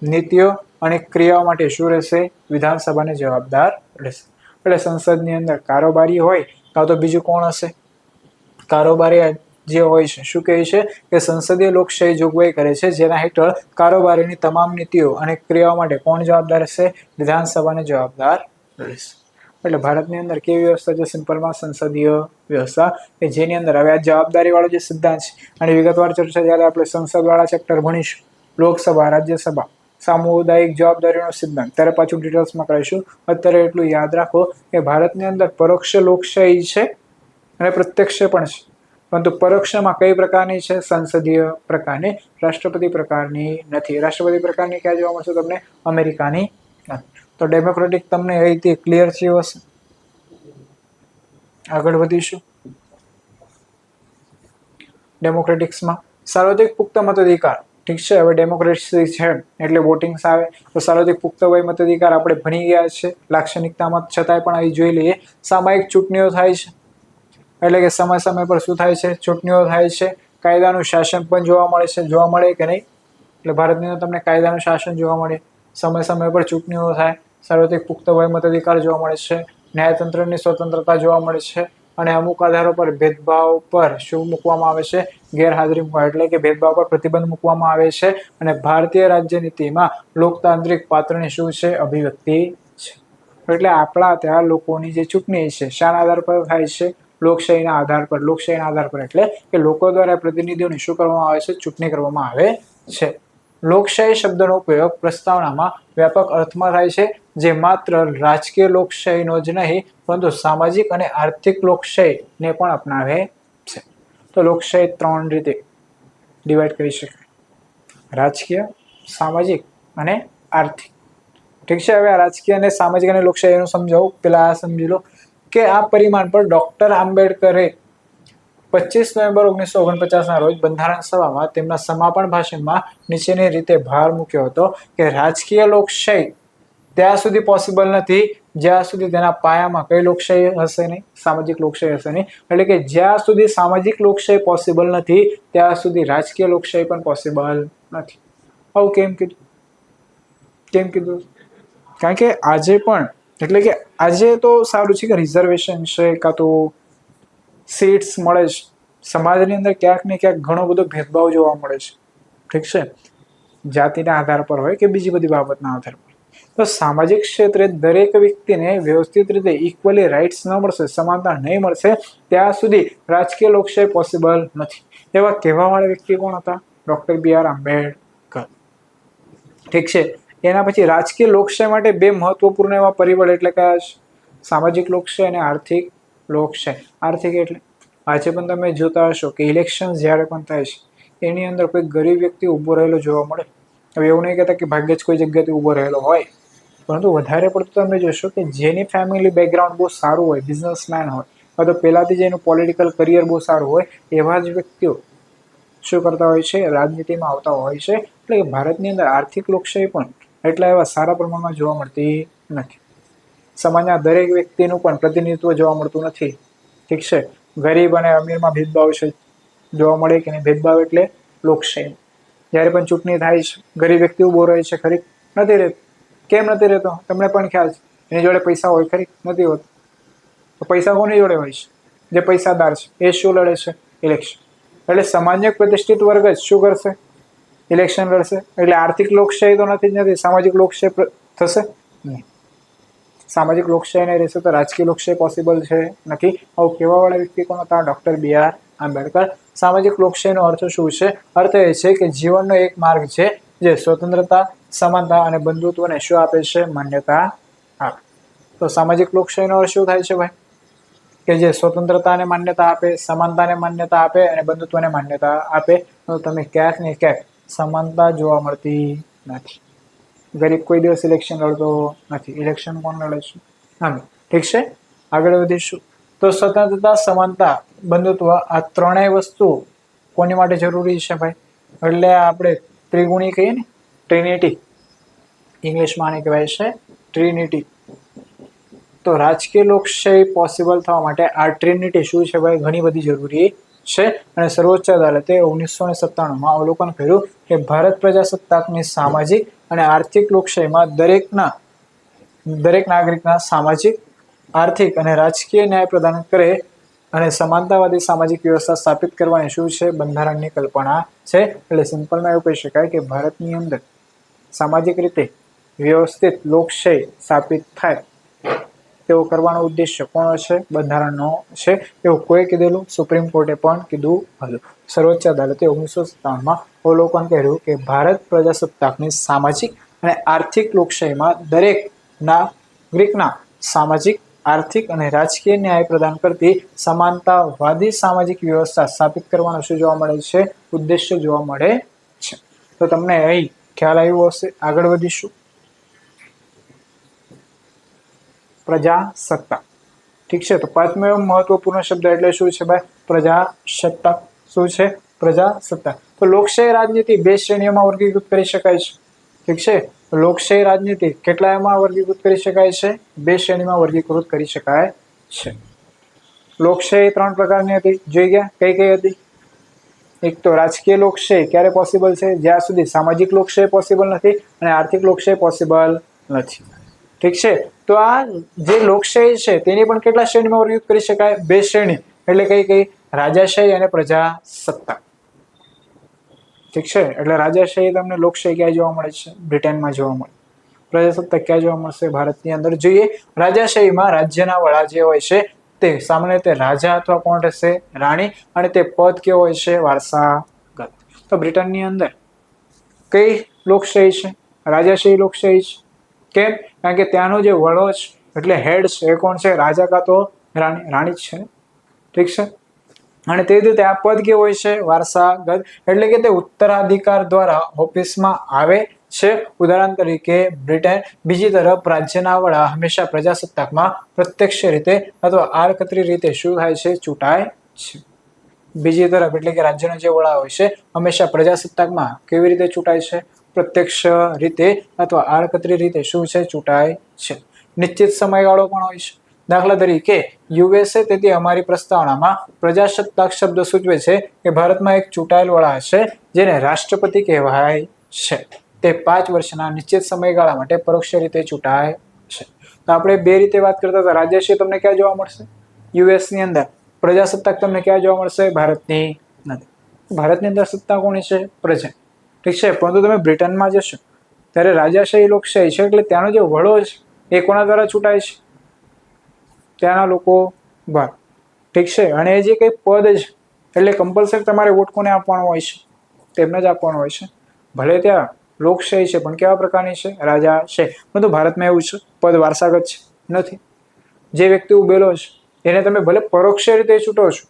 નીતિઓ અને ક્રિયાઓ માટે શું રહેશે? વિધાનસભાને જવાબદાર રહેશે. એટલે સંસદની અંદર કારોબારી હોય કાં તો બીજું કોણ હશે? કારોબારી જે હોય છે શું કહે છે કે સંસદીય લોકશાહી જોગવાઈ કરે છે જેના હેઠળ કારોબારીની તમામ નીતિઓ અને ક્રિયાઓ માટે કોણ જવાબદાર રહેશે? વિધાનસભાને જવાબદાર રહેશે. એટલે ભારતની અંદર કેવી વ્યવસ્થા છે? સિમ્પલમાં સંસદીય વ્યવસ્થા કે જેની અંદર હવે આ જવાબદારી વાળો જે સિદ્ધાંત છે અને વિગતવાર ચર્ચા જ્યારે આપણે સંસદ વાળા ચેપ્ટર ભણીશું, લોકસભા, રાજ્યસભા, સામુદાયિક જવાબદારીનો સિદ્ધાંત, ત્યારે પાછું ડિટેલ્સમાં કહીશું. અત્યારે એટલું યાદ રાખો કે ભારતની અંદર પરોક્ષ લોકશાહી છે અને પ્રત્યક્ષ પણ છે, પરંતુ પરોક્ષમાં કઈ પ્રકારની છે? સંસદીય પ્રકારની. રાષ્ટ્રપતિ પ્રકારની નથી. રાષ્ટ્રપતિ પ્રકારની ક્યાં જોવા મળશે તમને? અમેરિકાની નથી. તો ડેમોક્રેટિક તમને એ રીતે ક્લિયર થયું હશે. આગળ વધીશું. ડેમોક્રેટિક્સમાં સાર્વત્રિક પુખ્ત મતાધિકાર. ઠીક છે, હવે ડેમોક્રેસી છે એટલે વોટિંગ્સ આવે. તો સાર્વત્રિક પુખ્ત વય મતાધિકાર આપણે ભણી ગયા છે લાક્ષણિકતામાં, છતાંય પણ અહીં જોઈ લઈએ. સામાયિક ચૂંટણીઓ થાય છે એટલે કે સમય સમય પર શું થાય છે? ચૂંટણીઓ થાય છે. કાયદાનું શાસન પણ જોવા મળે છે. જોવા મળે કે નહીં? એટલે ભારતની અંદર તમને કાયદાનું શાસન જોવા મળે, સમય સમય પર ચૂંટણીઓ થાય, સાર્વત્રિક પુખ્ત વય મતાધિકાર જોવા મળે છે, ન્યાયતંત્રની સ્વતંત્રતા જોવા મળે છે અને અમુક આધારો પર ભેદભાવ પર શું મૂકવામાં આવે છે? ગેરહાજરી એટલે કે ભેદભાવ પર પ્રતિબંધ મૂકવામાં આવે છે. અને ભારતીય રાજ્યનીતિમાં લોકતાંત્રિક પાત્રની શું છે? અભિવ્યક્તિ છે. એટલે આપણા ત્યાં લોકોની જે ચૂંટણી છે શાના આધાર પર થાય છે? લોકશાહીના આધાર પર. લોકશાહીના આધાર પર એટલે કે લોકો દ્વારા પ્રતિનિધિઓની શું કરવામાં આવે છે? ચૂંટણી કરવામાં આવે છે. લોકશાહી શબ્દનો ઉપયોગ પ્રસ્તાવનામાં વ્યાપક અર્થમાં થાય છે, જે માત્ર રાજકીય લોકશાહીનો જ નહીં પરંતુ સામાજિક અને આર્થિક લોકશાહીને પણ અપનાવે છે. તો લોકશાહી 3 રીતે ડિવાઈડ કરી શકાય: રાજકીય, સામાજિક અને આર્થિક. ઠીક છે, હવે આ રાજકીય અને સામાજિક અને લોકશાહીનું સમજાવું. પેલા આ સમજી લો કે આ પરિમાણ પર ડોક્ટર આંબેડકરે 25 નવેમ્બર 1949 રોજ બંધારણ સભામાં તેમના સમાપન ભાષણમાં નીચેની રીતે ભાર મૂક્યો હતો કે રાજકીય લોકશાહી ત્યાં સુધી પોસિબલ નથી જ્યાં સુધી તેના પાયામાં કઈ લોકશાહી હશે નહીં? સામાજિક લોકશાહી હશે નહીં. એટલે કે જ્યાં સુધી સામાજિક લોકશાહી પોસિબલ નથી ત્યાં સુધી રાજકીય લોકશાહી પણ પોસિબલ નથી. આવું કેમ કીધું? કેમ કીધું? કારણ કે આજે પણ એટલે કે આજે તો સારું છે કે રિઝર્વેશન છે કાં તો સીટ્સ મળે છે. સમાજની અંદર ક્યાંક ને ક્યાંક ઘણો બધો ભેદભાવ જોવા મળે છે. ઠીક છે, જાતિના આધાર પર હોય કે બીજી બધી બાબતના આધાર પર. તો સામાજિક ક્ષેત્રે દરેક વ્યક્તિને વ્યવસ્થિત રીતે ઇક્વલી રાઇટ્સ ન મળશે, સમાનતા નહીં મળશે ત્યાં સુધી રાજકીય લોકશાહી પોસિબલ નથી. એવા કહેવાવાળા વ્યક્તિ કોણ હતા? Doctor B R Ambedkar. ઠીક છે, એના પછી રાજકીય લોકશાહી માટે 2 મહત્વપૂર્ણ એવા પરિબળ એટલે કયા છે? સામાજિક લોકશાહી અને આર્થિક લોકશાહી. આર્થિક એટલે આજે પણ તમે જોતા હશો કે ઇલેક્શન જ્યારે પણ થાય છે એની અંદર કોઈ ગરીબ વ્યક્તિ ઊભો રહેલો જોવા મળે. હવે એવું નહીં કહેતા કે ભાગ્યે જ કોઈ જગ્યાથી ઊભો રહેલો હોય, પરંતુ વધારે પડતું તમે જોશો કે જેની ફેમિલી બેકગ્રાઉન્ડ બહુ સારું હોય, બિઝનેસમેન હોય અથવા તો પહેલાંથી જ એનું પોલિટિકલ કરિયર બહુ સારું હોય, એવા જ વ્યક્તિઓ શું કરતા હોય છે? રાજનીતિમાં આવતા હોય છે. એટલે કે ભારતની અંદર આર્થિક લોકશાહી પણ એટલા એવા સારા પ્રમાણમાં જોવા મળતી નથી. સમાજના દરેક વ્યક્તિનું પણ પ્રતિનિધિત્વ જોવા મળતું નથી. ઠીક છે, ગરીબ અને અમીરમાં ભેદભાવ છે જોવા મળે કે નહીં? ભેદભાવ એટલે લોકશાહી. જ્યારે પણ ચૂંટણી થાય છે ગરીબ વ્યક્તિ ઊભો રહે છે ખરી? નથી રહેતો. કેમ નથી રહેતો? તમને પણ ખ્યાલ છે. એની જોડે પૈસા હોય ખરી? નથી હોતો. તો પૈસા કોની જોડે હોય છે? જે પૈસાદાર છે એ શું લડે છે? ઇલેક્શન. એટલે સમાજનો પ્રતિષ્ઠિત વર્ગ જ શું કરશે? ઇલેક્શન લડશે. એટલે આર્થિક લોકશાહી તો નથી જ નથી. સામાજિક લોકશાહી થશે નહીં. સામાજિક લોકશાહી નહીં રહેશે તો રાજકીય લોકશાહી પોસિબલ છે નથી. આવું કહેવાવાળા વ્યક્તિ કોણ હતા? Doctor B R Ambedkar. સામાજિક લોકશાહીનો અર્થ શું છે? અર્થ એ છે કે જીવનનો એક માર્ગ છે જે સ્વતંત્રતા, સમાનતા અને બંધુત્વને શું આપે છે? માન્યતા આપે. તો સામાજિક લોકશાહીનો અર્થ શું થાય છે ભાઈ? કે જે સ્વતંત્રતાને માન્યતા આપે, સમાનતાને માન્યતા આપે અને બંધુત્વને માન્યતા આપે. તો તમે ક્યાંક ને ક્યાંક સમાનતા જોવા મળતી નથી. ગરીબ કોઈ દિવસ ઇલેક્શન લડતો નથી. ઇલેક્શન કોણ લડે છે? અમે. ઠીક છે, આગળ વધીશું. તો સ્વતંત્રતા, સમાનતા, બંધુત્વ આ ત્રણેય વસ્તુ કોની માટે જરૂરી છે ભાઈ? એટલે આપણે ત્રિગુણી કહીએ ને, ટ્રિનિટી, ઇંગ્લિશમાં આને કહેવાય છે ટ્રિનિટી. તો રાજકીય લોકશાહી પોસિબલ થવા માટે આ ટ્રિનિટી શું છે ભાઈ? ઘણી બધી જરૂરી છે. અને સર્વોચ્ચ અદાલતે 1997માં અવલોકન કર્યું કે ભારત પ્રજાસત્તાકની સામાજિક અને આર્થિક લોકશાહીમાં દરેક નાગરિકના સામાજિક, આર્થિક અને રાજકીય ન્યાય પ્રદાન કરે અને સમાનતાવાદી સામાજિક વ્યવસ્થા સ્થાપિત કરવાની શું છે? બંધારણની કલ્પના છે. એટલે સિમ્પલમાં એવું કહી શકાય કે ભારતની અંદર સામાજિક રીતે વ્યવસ્થિત લોકશાહી સ્થાપિત થાય તેવો કરવાનો ઉદ્દેશ્ય કોનો છે? બંધારણનો છે. એવું કોઈ કીધેલું? સુપ્રીમ કોર્ટે પણ કીધું હતું. સર્વોચ્ચ અદાલતે 1997માં અવલોકન કર્યું કે ભારત પ્રજાસત્તાકની સામાજિક અને આર્થિક લોકશાહીમાં દરેક નાગરિકના સામાજિક, આર્થિક અને રાજકીય ન્યાય પ્રદાન કરતી સમાનતાવાદી સામાજિક વ્યવસ્થા સ્થાપિત કરવાનો શું જોવા મળે છે? ઉદ્દેશ્ય જોવા મળે છે. તો તમને અહીં ખ્યાલ આવ્યો હશે. આગળ વધીશું. પ્રજાસત્તાક, ઠીક છે. તો પાંચમો મહત્વપૂર્ણ શબ્દ એટલે શું છે ભાઈ? પ્રજાસત્તાક. શું છે? પ્રજાસત્તાક. તો લોકશાહી રાજનીતિ બે શ્રેણીઓમાં વર્ગીકૃત કરી શકાય છે, ઠીક છે. લોકશાહી રાજનીતિ કેટલામાં વર્ગીકૃત કરી શકાય છે? બે શ્રેણીમાં વર્ગીકૃત કરી શકાય છે. લોકશાહી ત્રણ પ્રકારની હતી, જોઈ ગયા? કઈ કઈ હતી? એક તો રાજકીય લોકશાહી ક્યારે પોસિબલ છે? જ્યાં સુધી સામાજિક લોકશાહી પોસિબલ નથી અને આર્થિક લોકશાહી પોસિબલ નથી, ઠીક છે. તો આ જે લોકશાહી છે તેની પણ કેટલા શ્રેણીમાં વર્ગીકૃત કરી શકાય? બે શ્રેણી. એટલે કઈ કઈ? રાજાશાહી અને પ્રજાસત્તાક, ઠીક છે. એટલે રાજાશાહી તમને લોકશાહી ક્યાં જોવા મળે છે? બ્રિટનમાં જોવા મળે. પ્રજાસત્તાક ક્યાં જોવા મળશે? ભારતની અંદર. જોઈએ, રાજાશાહીમાં રાજ્યના વડા જે હોય છે તે સામાન્ય રીતે રાજા અથવા કોણ રહેશે? રાણી. અને તે પદ કેવો હોય છે? વારસાગત. તો બ્રિટનની અંદર કઈ લોકશાહી છે? રાજાશાહી લોકશાહી છે. કેમ? કારણ કે ત્યાંનો જે વડો છે એટલે હેડ છે એ કોણ છે? રાજા કાં તો રાણી? રાણી જ છે, ઠીક છે. અને તે રીતે આ પદ કેવું હોય છે? વારસાગત. એટલે કે તે ઉત્તરાધિકાર દ્વારા ઓફિસમાં આવે છે. ઉદાહરણ તરીકે બ્રિટન. બીજી તરફ રાજ્યના વડા હંમેશા પ્રજાસત્તાકમાં પ્રત્યક્ષ રીતે અથવા આડકતરી રીતે શું થાય છે? ચૂંટાય છે. બીજી તરફ એટલે કે રાજ્યનો જે વડા હોય છે હંમેશા પ્રજાસત્તાકમાં કેવી રીતે ચૂંટાય છે? પ્રત્યક્ષ રીતે અથવા આડકતરી રીતે શું છે? ચૂંટાય છે. નિશ્ચિત સમયગાળો પણ હોય છે. દાખલા તરીકે યુએસએ. તેથી અમારી પ્રસ્તાવનામાં પ્રજાસત્તાક શબ્દ સૂચવે છે કે ભારતમાં એક ચૂંટાયેલ વડા છે જેને રાષ્ટ્રપતિ કહેવાય છે. તે 5 વર્ષના નિશ્ચિત સમયગાળા માટે પરોક્ષ રીતે ચૂંટાય છે. તો આપણે બે રીતે વાત કરતા હતા. રાજાશાહી તમને ક્યાં જોવા મળશે? યુએસની અંદર. પ્રજાસત્તાક તમને ક્યાં જોવા મળશે? ભારતની અંદર. ભારતની અંદર સત્તા કોની છે? પ્રજા, ઠીક છે. પરંતુ તમે બ્રિટનમાં જશો ત્યારે રાજાશાહી લોકશાહી છે એટલે ત્યાંનો જે વડો છે એ કોના દ્વારા ચૂંટાય છે? ત્યાંના લોકો દ્વારા, ઠીક છે. અને એ જે કઈ પદ છે એટલે કમ્પલસરી તમારે વોટ કોને આપવાનો હોય છે? તેમને જ આપવાનો હોય છે. ભલે ત્યાં લોકશાહી છે પણ કેવા પ્રકારની છે? રાજાશાહી. પરંતુ ભારતમાં એવું છે પદ વારસાગત છે નથી. જે વ્યક્તિ ઉભેલો છે એને તમે ભલે પરોક્ષ રીતે ચૂંટો છો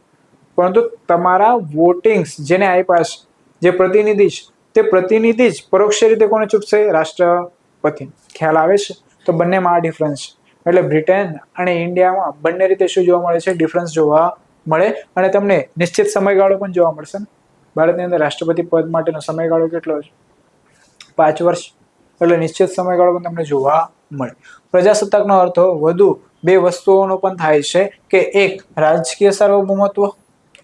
પરંતુ તમારા વોટિંગ્સ જેને આપ્યા છે, જે પ્રતિનિધિ છે તે પ્રતિનિધિ જ પરોક્ષ રીતે કોને ચૂંટશે? રાષ્ટ્રપતિ. ખ્યાલ આવે છે? તો બંનેમાં આ ડિફરન્સ છે. એટલે બ્રિટન અને ઇન્ડિયામાં બંને રીતે શું જોવા મળે છે? ડિફરન્સ જોવા મળે. અને તમને નિશ્ચિત સમયગાળો પણ જોવા મળશે ને. ભારતની અંદર રાષ્ટ્રપતિ પદ માટેનો સમયગાળો કેટલો છે? 5 વર્ષ. એટલે નિશ્ચિત સમયગાળો પણ તમને જોવા મળે. પ્રજાસત્તાકનો અર્થ વધુ બે વસ્તુઓનો પણ થાય છે કે એક રાજકીય સાર્વભૌમત્વ.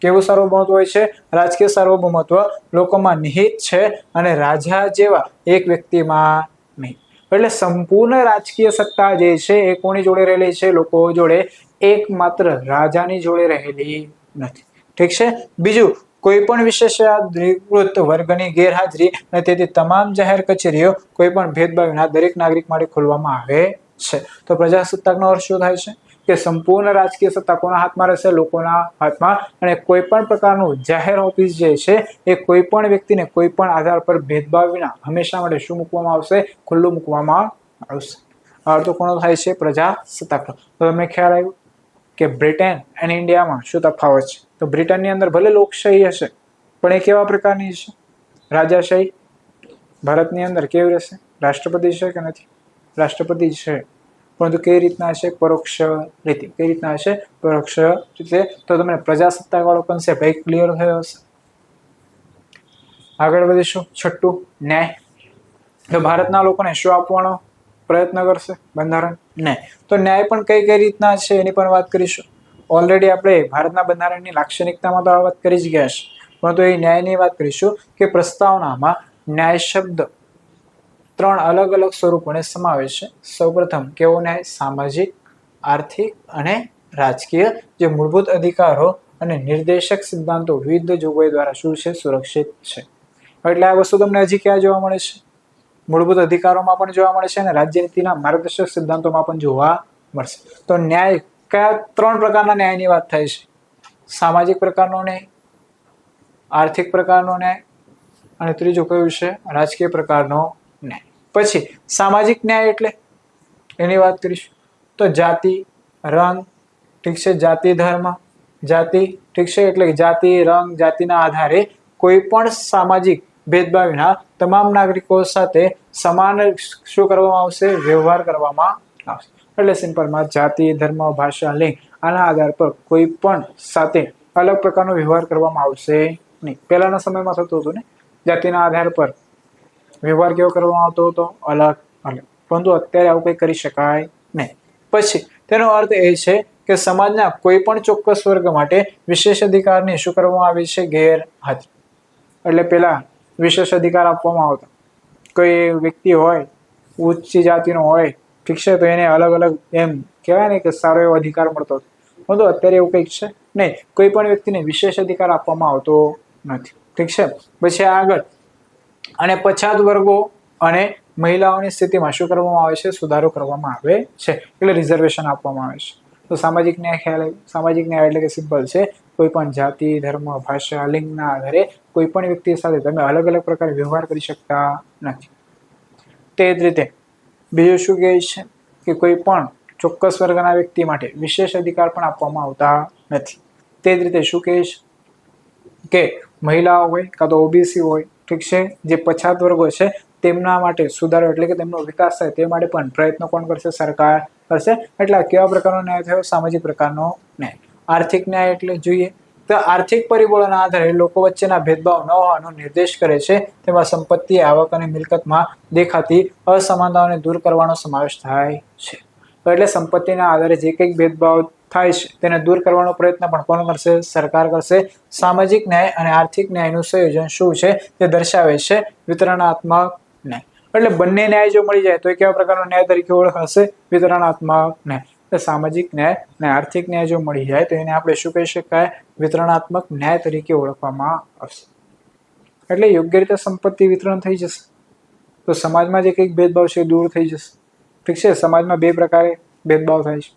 કેવું સાર્વભૌમત્વ હોય છે? રાજકીય સાર્વભૌમત્વ લોકોમાં નિહિત છે અને રાજા જેવા એક વ્યક્તિમાં નહીં. એટલે સંપૂર્ણ રાજકીય સત્તા જે છે એ કોની જોડે રહેલી છે? લોકો જોડે. એકમાત્ર રાજાની જોડે રહેલી નથી, ઠીક છે. બીજું, કોઈ પણ વિશેષાધિકૃત વર્ગની ગેરહાજરી અને તેથી તમામ જાહેર કચેરીઓ કોઈ પણ ભેદભાવ વિના દરેક નાગરિક માટે ખોલવામાં આવે છે. તો પ્રજાસત્તાકનો અર્થ શું થાય છે? કે સંપૂર્ણ રાજકીય સત્તા કોના હાથમાં રહેશે? લોકોના હાથમાં. અને કોઈ પણ પ્રકારનું જાહેર ઓફિસ જે છે એ કોઈ પણ વ્યક્તિને કોઈ પણ આધાર પર ભેદભાવ વિના હંમેશા માટે શું મૂકવામાં આવશે? ખુલ્લું મૂકવામાં આવશે. અર્થ કોનો થાય છે? પ્રજાસત્તાકનો. તો તમને ખ્યાલ આવ્યો કે બ્રિટન અને ઇન્ડિયામાં શું તફાવત છે? તો બ્રિટનની અંદર ભલે લોકશાહી હશે પણ એ કેવા પ્રકારની છે? રાજાશાહી. ભારતની અંદર કેવી રહેશે? રાષ્ટ્રપતિ છે કે નથી? રાષ્ટ્રપતિ છે પરંતુ કઈ રીતના છે? પરોક્ષ રીતે. કઈ રીતના છે? પરોક્ષ રીતે. તો તમને પ્રજાસત્તાક વાળો કન્સેપ્ટ ક્લિયર થયો હશે. આગળ વધીશું. છઠ્ઠું, ન્યાય. તો ભારતના લોકોને શું આપવાનો પ્રયત્ન કરશે બંધારણ? ન્યાય. તો ન્યાય પણ કઈ કઈ રીતના છે એની પણ વાત કરીશું. ઓલરેડી આપણે ભારતના બંધારણની લાક્ષણિકતામાં તો આ વાત કરી જ ગયા છે, પરંતુ એ ન્યાયની વાત કરીશું કે પ્રસ્તાવનામાં ન્યાય શબ્દ 3 અલગ અલગ સ્વરૂપોને સમાવે છે. સૌપ્રથમ કેવો ન્યાય? સામાજિક, આર્થિક અને રાજકીય, જે મૂળભૂત અધિકારો અને નિર્દેશક સિદ્ધાંતો વિવિધ જોગવાઈ દ્વારા શું છે? સુરક્ષિત છે. એટલે આ વસ્તુ તમને હજી ક્યાં જોવા મળે છે? મૂળભૂત અધિકારોમાં પણ જોવા મળે છે અને રાજ્ય નીતિના માર્ગદર્શક સિદ્ધાંતોમાં પણ જોવા મળશે. તો ન્યાય કયા 3 પ્રકારના ન્યાયની વાત થાય છે? સામાજિક પ્રકારનો ન્યાય, આર્થિક પ્રકારનો ન્યાય અને ત્રીજું કયું છે? રાજકીય પ્રકારનો ન્યાય. પછી સામાજિક ન્યાય એટલે એની વાત કરીશું. તો જાતિ, રંગ, ઠીક છે, જાતિ, ધર્મ, જાતિ, ઠીક છે, એટલે કે જાતિ, રંગ, જાતિના આધારે કોઈ પણ સામાજિક ભેદભાવ વિના તમામ નાગરિકો સાથે સમાન શું કરવામાં આવશે? વ્યવહાર કરવામાં આવશે. એટલે સિમ્પલમાં જાતિ, ધર્મ, ભાષા, લિંગ આના આધાર પર કોઈ પણ સાથે અલગ પ્રકારનો વ્યવહાર કરવામાં આવશે નહીં. પહેલાના સમયમાં થતું હતું ને, જાતિના આધાર પર વ્યવહાર કેવો કરવામાં આવતો હતો? અલગ અલગ. પરંતુ અત્યારે આવું કંઈ કરી શકાય નહીં. પછી તેનો અર્થ એ છે કે સમાજના કોઈ પણ ચોક્કસ વર્ગ માટે વિશેષ અધિકારની શું કરવામાં આવી છે? ગેરહાજરી. એટલે પેલા વિશેષ અધિકાર આપવામાં આવતા. કોઈ વ્યક્તિ હોય, ઊંચી જાતિનો હોય, ઠીક છે, તો એને અલગ અલગ એમ કહેવાય ને કે સારો એવો અધિકાર મળતો હતો. પરંતુ અત્યારે એવું કંઈક છે નહીં. કોઈ પણ વ્યક્તિને વિશેષ અધિકાર આપવામાં આવતો નથી. ઠીક છે. પછી આગળ, અને પછાત વર્ગો અને મહિલાઓની સ્થિતિમાં શું કરવામાં આવે છે? સુધારો કરવામાં આવે છે. એટલે રિઝર્વેશન આપવામાં આવે છે. તો સામાજિક ન્યાય ખ્યાલ આવ્યો. સામાજિક ન્યાય એટલે કે સિમ્પલ છે, કોઈ પણ જાતિ, ધર્મ, ભાષા, લિંગના આધારે કોઈ પણ વ્યક્તિ સાથે તમે અલગ અલગ પ્રકારે વ્યવહાર કરી શકતા નથી. તે જ રીતે બીજું શું કહે છે કે કોઈ પણ ચોક્કસ વર્ગના વ્યક્તિ માટે વિશેષ અધિકાર પણ આપવામાં આવતા નથી. તે જ રીતે શું કહે છે કે મહિલાઓ હોય કાં તો ઓબીસી હોય, ઠીક છે, જે પછાત વર્ગો છે તેમના માટે સુધારો એટલે કે તેમનો વિકાસ થાય તે માટે પણ પ્રયત્નો કોણ કરશે? સરકાર કરશે. એટલે કેવા પ્રકારનો ન્યાય થયો? સામાજિક પ્રકારનો ન્યાય. આર્થિક ન્યાય એટલે જોઈએ તો આર્થિક પરિબળોના આધારે લોકો વચ્ચેના ભેદભાવ ન હોવાનો નિર્દેશ કરે છે. તેમાં સંપત્તિ, આવક અને મિલકતમાં દેખાતી અસમાનતાઓને દૂર કરવાનો સમાવેશ થાય છે. તો એટલે સંપત્તિના આધારે જે કંઈક ભેદભાવ થાય છે તેને દૂર કરવાનો પ્રયત્ન પણ કોણ કરશે? સરકાર કરશે. સામાજિક ન્યાય અને આર્થિક ન્યાયનું સંયોજન શું છે તે દર્શાવે છે વિતરણાત્મક ન્યાય. એટલે બંને ન્યાય જો મળી જાય તો એ કેવા પ્રકારનો ન્યાય તરીકે ઓળખાશે? વિતરણાત્મક ન્યાય. સામાજિક ન્યાય અને આર્થિક ન્યાય જો મળી જાય તો એને આપણે શું કહી શકાય? વિતરણાત્મક ન્યાય તરીકે ઓળખવામાં આવશે. એટલે યોગ્ય રીતે સંપત્તિ વિતરણ થઈ જશે તો સમાજમાં જે કંઈક ભેદભાવ છે એ દૂર થઈ જશે. ઠીક છે. સમાજમાં 2 પ્રકારે ભેદભાવ થાય છે.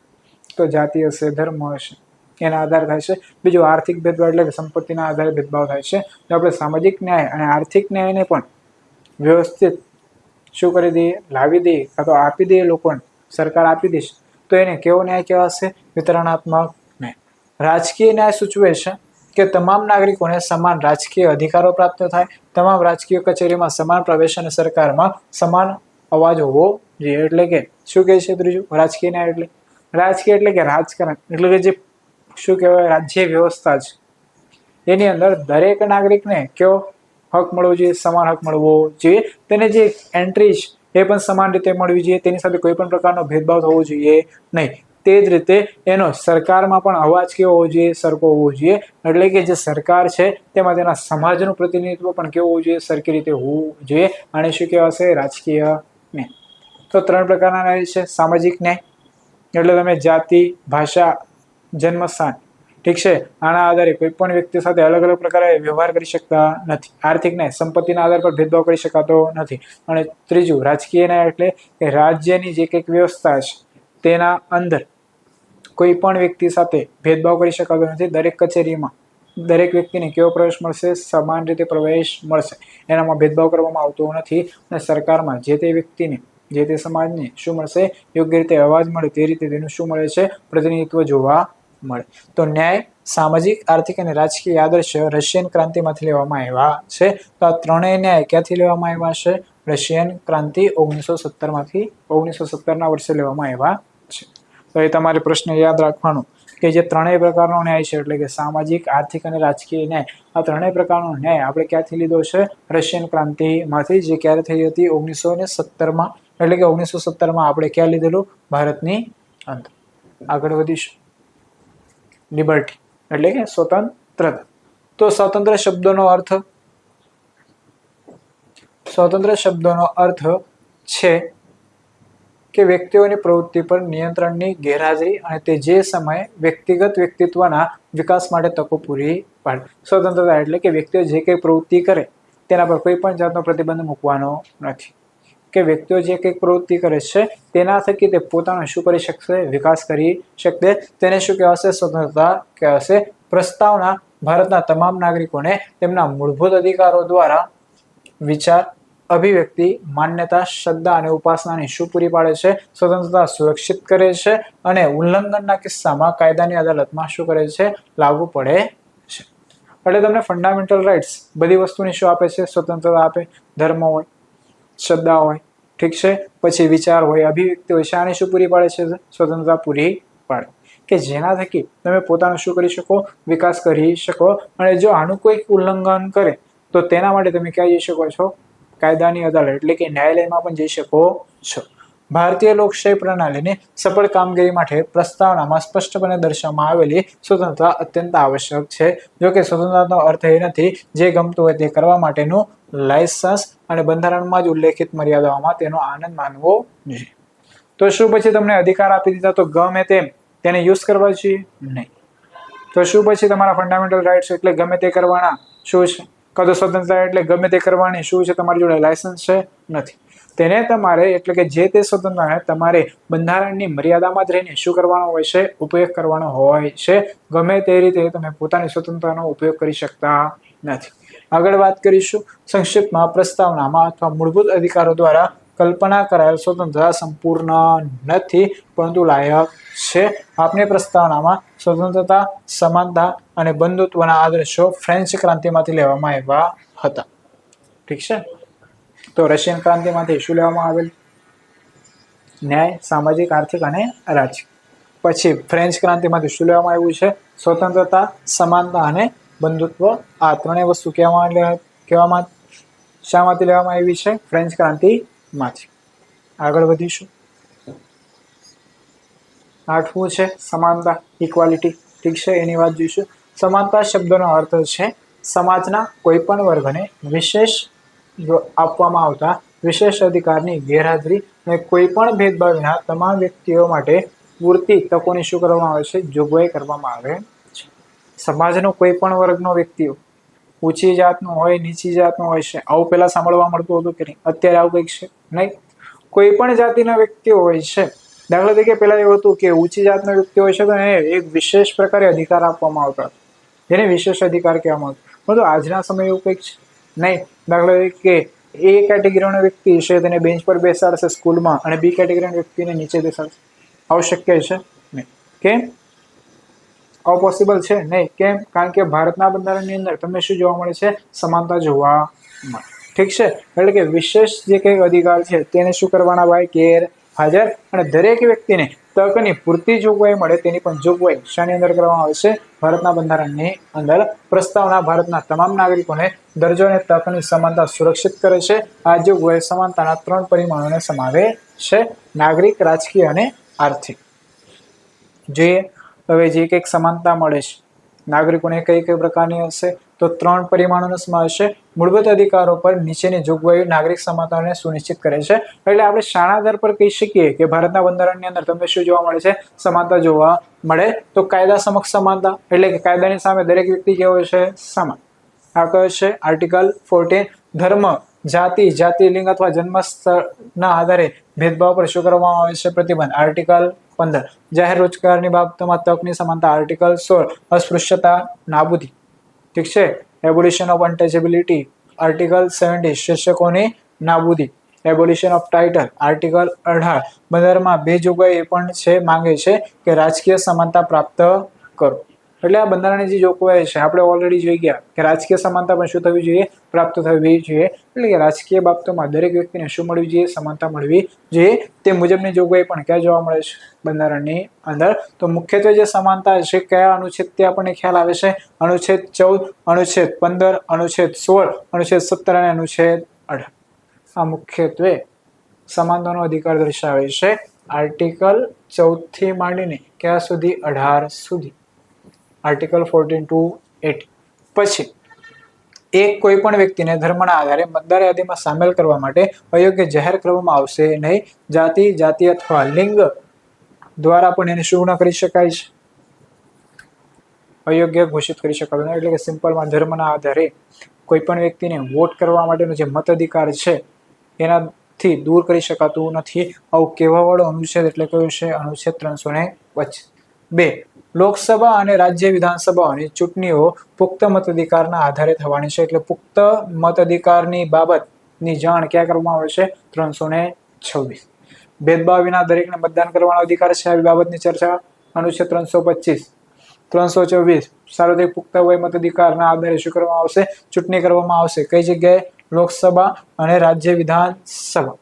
તો જાતિ હશે, ધર્મ હશે, એના આધાર થાય છે. બીજું આર્થિક ભેદભાવ એટલે કે સંપત્તિના આધારે ભેદભાવ થાય છે. તો આપણે સામાજિક ન્યાય અને આર્થિક ન્યાયને પણ વ્યવસ્થિત શું કરી દઈએ? લાવી દઈએ કાં તો આપી દઈએ લોકોને, સરકાર આપી દેશે તો એને કેવો ન્યાય કહેવાશે? વિતરણાત્મક ન્યાય. રાજકીય ન્યાય સૂચવે છે કે તમામ નાગરિકોને સમાન રાજકીય અધિકારો પ્રાપ્ત થાય, તમામ રાજકીય કચેરીમાં સમાન પ્રવેશ અને સરકારમાં સમાન અવાજ હોવો જોઈએ. એટલે કે શું કહે છે ત્રીજું? રાજકીય ન્યાય એટલે રાજકીય એટલે કે રાજકારણ એટલે કે જે શું કહેવાય રાજ્ય વ્યવસ્થા છે એની અંદર દરેક નાગરિકને કેવો હક મળવો જોઈએ? સમાન હક મળવો જોઈએ. તેને જે એન્ટ્રી છે એ પણ સમાન રીતે મળવી જોઈએ. તેની સાથે કોઈ પણ પ્રકારનો ભેદભાવ થવો જોઈએ નહીં. તે જ રીતે એનો સરકારમાં પણ અવાજ કેવો હોવો જોઈએ? સરખો હોવો જોઈએ. એટલે કે જે સરકાર છે તેમાં તેના સમાજનું પ્રતિનિધિત્વ પણ કેવું હોવું જોઈએ? સરખી રીતે હોવું જોઈએ. આને શું કહેવાશે? રાજકીય ન્યાય. તો 3 પ્રકારના ન્યાય છે. સામાજિક ન્યાય એટલે તમે જાતિ, ભાષા, જન્મસ્થાન, ઠીક છે, આના આધારે કોઈ પણ વ્યક્તિ સાથે અલગ અલગ પ્રકારે વ્યવહાર કરી શકતા નથી. આર્થિક ન્યાય સંપત્તિના આધાર પર ભેદભાવ કરી શકાતો નથી. અને ત્રીજું રાજકીય ન્યાય એટલે કે રાજ્યની જે કંઈક વ્યવસ્થા છે તેના અંદર કોઈ પણ વ્યક્તિ સાથે ભેદભાવ કરી શકાતો નથી. દરેક કચેરીમાં દરેક વ્યક્તિને કેવો પ્રવેશ મળશે? સમાન રીતે પ્રવેશ મળશે. એનામાં ભેદભાવ કરવામાં આવતો નથી. અને સરકારમાં જે તે વ્યક્તિને જે તે સમાજને શું મળશે? યોગ્ય રીતે અવાજ મળે તે રીતે તેનું શું મળે છે? પ્રતિનિધિત્વ જોવા મળે. તો ન્યાય, સામાજિક, આર્થિક અને રાજકીય આદર્શ રશિયન ક્રાંતિમાંથી લેવામાં આવ્યા છે. તો આ ત્રણેય ન્યાય ક્યાંથી લેવામાં આવ્યા છે? રશિયન ક્રાંતિ 1917 ના વર્ષે લેવામાં આવ્યા છે. તો એ તમારે પ્રશ્ન યાદ રાખવાનો કે જે ત્રણેય પ્રકારનો ન્યાય છે, એટલે કે સામાજિક, આર્થિક અને રાજકીય ન્યાય, આ ત્રણેય પ્રકારનો ન્યાય આપણે ક્યાંથી લીધો છે? રશિયન ક્રાંતિમાંથી, જે ક્યારે થઈ હતી? 1917માં. એટલે કે 1917માં આપણે ક્યાં લીધેલું? ભારતની અંદર. આગળ વધીશું. લિબર્ટી એટલે કે સ્વતંત્રતા. તો સ્વતંત્ર શબ્દનો અર્થ, સ્વતંત્ર શબ્દનો અર્થ છે કે વ્યક્તિઓની પ્રવૃત્તિ પર નિયંત્રણની ગેરહાજરી અને તે જે સમયે વ્યક્તિગત વ્યક્તિત્વના વિકાસ માટે તકો પૂરી પાડે. સ્વતંત્રતા એટલે કે વ્યક્તિઓ જે કંઈ પ્રવૃત્તિ કરે તેના પર કોઈ પણ જાતનો પ્રતિબંધ મૂકવાનો નથી, કે વ્યક્તિઓ જે કંઈક પ્રવૃત્તિ કરે છે તેના થકી તે પોતાનો શું કરી શકશે? વિકાસ કરી શકશે. તેને શું કહેવાશે? સ્વતંત્રતા કહેવાશે. પ્રસ્તાવના ભારતના તમામ નાગરિકોને તેમના મૂળભૂત અધિકારો દ્વારા વિચાર, અભિવ્યક્તિ, માન્યતા, શ્રદ્ધા અને ઉપાસનાની શું પૂરી પાડે છે? સ્વતંત્રતા સુરક્ષિત કરે છે અને ઉલ્લંઘનના કિસ્સામાં કાયદાની અદાલતમાં શું કરે છે? લાગુ પડે છે. એટલે તમને ફંડામેન્ટલ રાઇટ્સ બધી વસ્તુની શું આપે છે? સ્વતંત્રતા આપે. ધર્મ હોય, શ્રદ્ધા હોય, ઠીક છે, પછી વિચાર હોય, અભિવ્યક્તિ હોય, શાની શું પૂરી પાડે છે? સ્વતંત્રતા પૂરી પાડે, કે જેના થકી તમે પોતાનું શું કરી શકો? વિકાસ કરી શકો. અને જો આનું કોઈ ઉલ્લંઘન કરે તો તેના માટે તમે ક્યાં જઈ શકો છો? કાયદાની અદાલત એટલે કે ન્યાયાલયમાં પણ જઈ શકો છો. ભારતીય લોકશાહી પ્રણાલીની સફળ કામગીરી માટે પ્રસ્તાવનામાં સ્પષ્ટપણે દર્શાવવામાં આવેલી સ્વતંત્રતા અત્યંત આવશ્યક છે. જો કે સ્વતંત્રતાનો અર્થ એ નથી જે ગમતું હોય તે કરવા માટેનું લાયસન્સ અને બંધારણમાં જ ઉલ્લેખિત મર્યાદાઓમાં તેનો આનંદ માનવો જોઈએ. તો શું પછી તમને અધિકાર આપી દીધા તો ગમે તેમ તેને યુઝ કરવા જોઈએ? નહીં. તો શું પછી તમારા ફંડામેન્ટલ રાઇટ્સ એટલે ગમે તે કરવાના શું છે? કાં તો સ્વતંત્રતા એટલે ગમે તે કરવાની શું છે? તમારી જોડે લાયસન્સ છે? નથી. તેને તમારે એટલે કે જે તે સ્વતંત્રતાને તમારે બંધારણની મર્યાદામાં જ રહીને શું કરવાનો હોય છે? ઉપયોગ કરવાનો હોય છે. ગમે તે રીતે તમે પોતાની સ્વતંત્રતાનો ઉપયોગ કરી શકતા નથી. આગળ વાત કરીશું. સંક્ષિપ્તમાં પ્રસ્તાવનામાં અથવા મૂળભૂત અધિકારો દ્વારા કલ્પના કરાયેલ સ્વતંત્રતા સંપૂર્ણ નથી પરંતુ લાયક છે. આપની પ્રસ્તાવનામાં સ્વતંત્રતા, સમાનતા અને બંધુત્વના આદર્શો ફ્રેન્ચ ક્રાંતિમાંથી લેવામાં આવ્યા હતા. ઠીક છે. તો રશિયન ક્રાંતિમાંથી શું લેવામાં આવેલ? ન્યાય, સામાજિક, આર્થિક અને રાજકીય. પછી ફ્રેન્ચ ક્રાંતિમાંથી શું લેવામાં આવ્યું છે? સ્વતંત્રતા, સમાનતા અને બંધુત્વ. આ ત્રણેય વસ્તુ કહેવામાં શામાંથી લેવામાં આવી છે? ફ્રેન્ચ ક્રાંતિમાંથી. આગળ વધીશું. 8મું છે સમાનતા, ઇક્વાલિટી. ઠીક છે, એની વાત જોઈશું. સમાનતા શબ્દનો અર્થ છે સમાજના કોઈ પણ વર્ગને વિશેષ આપવામાં આવતા વિશેષ અધિકારની ગેરહાજરી અને કોઈ પણ ભેદભાવ વિના તમામ વ્યક્તિઓ માટે પૂરતી તકોની શું કરવામાં આવે છે? જોગવાઈ કરવામાં આવે છે. સમાજનો કોઈ પણ વર્ગનો વ્યક્તિઓ, ઊંચી જાતનો હોય, નીચી જાતનો હોય છે, આવું પહેલા સાંભળવા મળતું હતું કે નહીં? અત્યારે આવું કંઈક છે નહીં. કોઈ પણ જાતિના વ્યક્તિઓ હોય છે. દાખલા તરીકે પહેલા એવું હતું કે ઊંચી જાતના વ્યક્તિ હોય છે તો એને એક વિશેષ પ્રકારે અધિકાર આપવામાં આવતા, જેને વિશેષ અધિકાર કહેવામાં આવતો. પરંતુ આજના સમયે એવું કંઈક છે નહીં. દાખલા તરીકે એ કેટેગરીનો વ્યક્તિ છે તેને બેન્ચ પર બેસાડશે સ્કૂલમાં અને બી કેટેગરીના વ્યક્તિને નીચે બેસાડશે. આવું શક્ય છે નહીં. કેમ? અપોસિબલ છે નહીં. કેમ? કારણ કે ભારતના બંધારણની અંદર તમને શું જોવા મળે છે? સમાનતા જોવા મળે. ઠીક છે. એટલે કે વિશેષ જે કંઈ અધિકાર છે તેને શું કરવાના ભાઈ? ગેરહાજર. અને દરેક વ્યક્તિને તકની પૂરતી જોગવાઈ મળે તેની પણ જોગવાઈ શાની અંદર કરવામાં આવે છે? ભારતના બંધારણની અંદર. પ્રસ્તાવના ભારતના તમામ નાગરિકોને દરજ્જો અને તકની સમાનતા સુરક્ષિત કરે છે. આ જોગવાઈ સમાનતાના 3 પરિમાણોને સમાવે છે: નાગરિક, રાજકીય અને આર્થિક. જોઈએ હવે જે કંઈક સમાનતા મળે છે નાગરિકોને કઈ કઈ પ્રકારની હશે? તો 3 પરિમાણોનો સમાવેશ છે. મૂળભૂત અધિકારો પર નીચેની જોગવાઈઓ નાગરિક સમાનતાને સુનિશ્ચિત કરે છે. એટલે આપણે શાના આધાર પર કહી શકીએ કે ભારતના બંધારણની અંદર તમને શું જોવા મળે છે? સમાનતા જોવા મળે. તો કાયદા સમક્ષ સમાનતા એટલે કે કાયદાની સામે દરેક વ્યક્તિ કેવો છે? સમાન. આ કયો છે? આર્ટિકલ 14. ધર્મ, જાતિ, લિંગ અથવા જન્મ સ્થળના આધારે ભેદભાવ પર શું કરવામાં આવે છે? પ્રતિબંધ. આર્ટિકલ 15. જાહેર રોજગારની બાબતોમાં તકની સમાનતા. આર્ટિકલ 16. અસ્પૃશ્યતા નાબૂદી. ઠીક છે. એબોલિશન ઓફ અનટચેબિલિટી. આર્ટિકલ 17. શિક્ષકોની નાબૂદી. એબોલિશન ઓફ ટાઇટલ. આર્ટિકલ 18. બંધારણમાં 2 જોગવાઈ એ પણ છે માંગે છે કે રાજકીય સમાનતા પ્રાપ્ત કરો. એટલે આ બંધારણની જે જોગવાઈ છે આપણે ઓલરેડી જોઈ ગયા કે રાજકીય સમાનતા પણ શું થવી જોઈએ, પ્રાપ્ત થવી જોઈએ. એટલે કે રાજકીય બાબતોમાં દરેક વ્યક્તિને શું મળવી જોઈએ, સમાનતા મળવી જોઈએ. તે મુજબની જોગવાઈ પણ ક્યાં જોવા મળે છે, બંધારણની અંદર. તો મુખ્યત્વે જે સમાનતા છે કયા અનુચ્છેદ તે આપણને ખ્યાલ આવે છે, અનુચ્છેદ 14, અનુચ્છેદ 15, અનુચ્છેદ 16, અનુચ્છેદ 17 અને અનુચ્છેદ 18. આ મુખ્યત્વે સમાનતાનો અધિકાર દર્શાવે છે. આર્ટિકલ 14 થી માંડીને ક્યાં સુધી, 18 સુધી. Article 14 to 18. પછી એક કોઈ પણ વ્યક્તિને ધર્મના આધારે મતદાર યાદીમાં સામેલ કરવા માટે અયોગ્ય જાહેર કરવામાં આવશે નહીં. જાતિ અથવા લિંગ દ્વારા પણ એને શું ન કરી શકાય છે, અયોગ્ય ઘોષિત કરી શકાતું નથી. એટલે કે સિમ્પલમાં ધર્મના આધારે કોઈ પણ વ્યક્તિને વોટ કરવા માટેનો જે મતાધિકાર છે એનાથી દૂર કરી શકાતું નથી. આવું કહેવાવાળો અનુચ્છેદ એટલે કયો છે, અનુચ્છેદ 325. લોકસભા અને રાજ્ય વિધાનસભાઓની ચૂંટણીઓ પુખ્ત મતાધિકારના આધારે થવાની છે. એટલે પુખ્ત મતાધિકારની બાબતની જાણ ક્યાં કરવામાં આવે છે, 326. ભેદભાવ વિના દરેકને મતદાન કરવાનો અધિકાર છે. આવી બાબતની ચર્ચા અનુચ્છેદ 325. 324 સાર્વત્રિક પુખ્ત વય મતાધિકારના આધારે શું કરવામાં આવશે, ચૂંટણી કરવામાં આવશે. કઈ જગ્યાએ, લોકસભા અને રાજ્ય વિધાનસભા.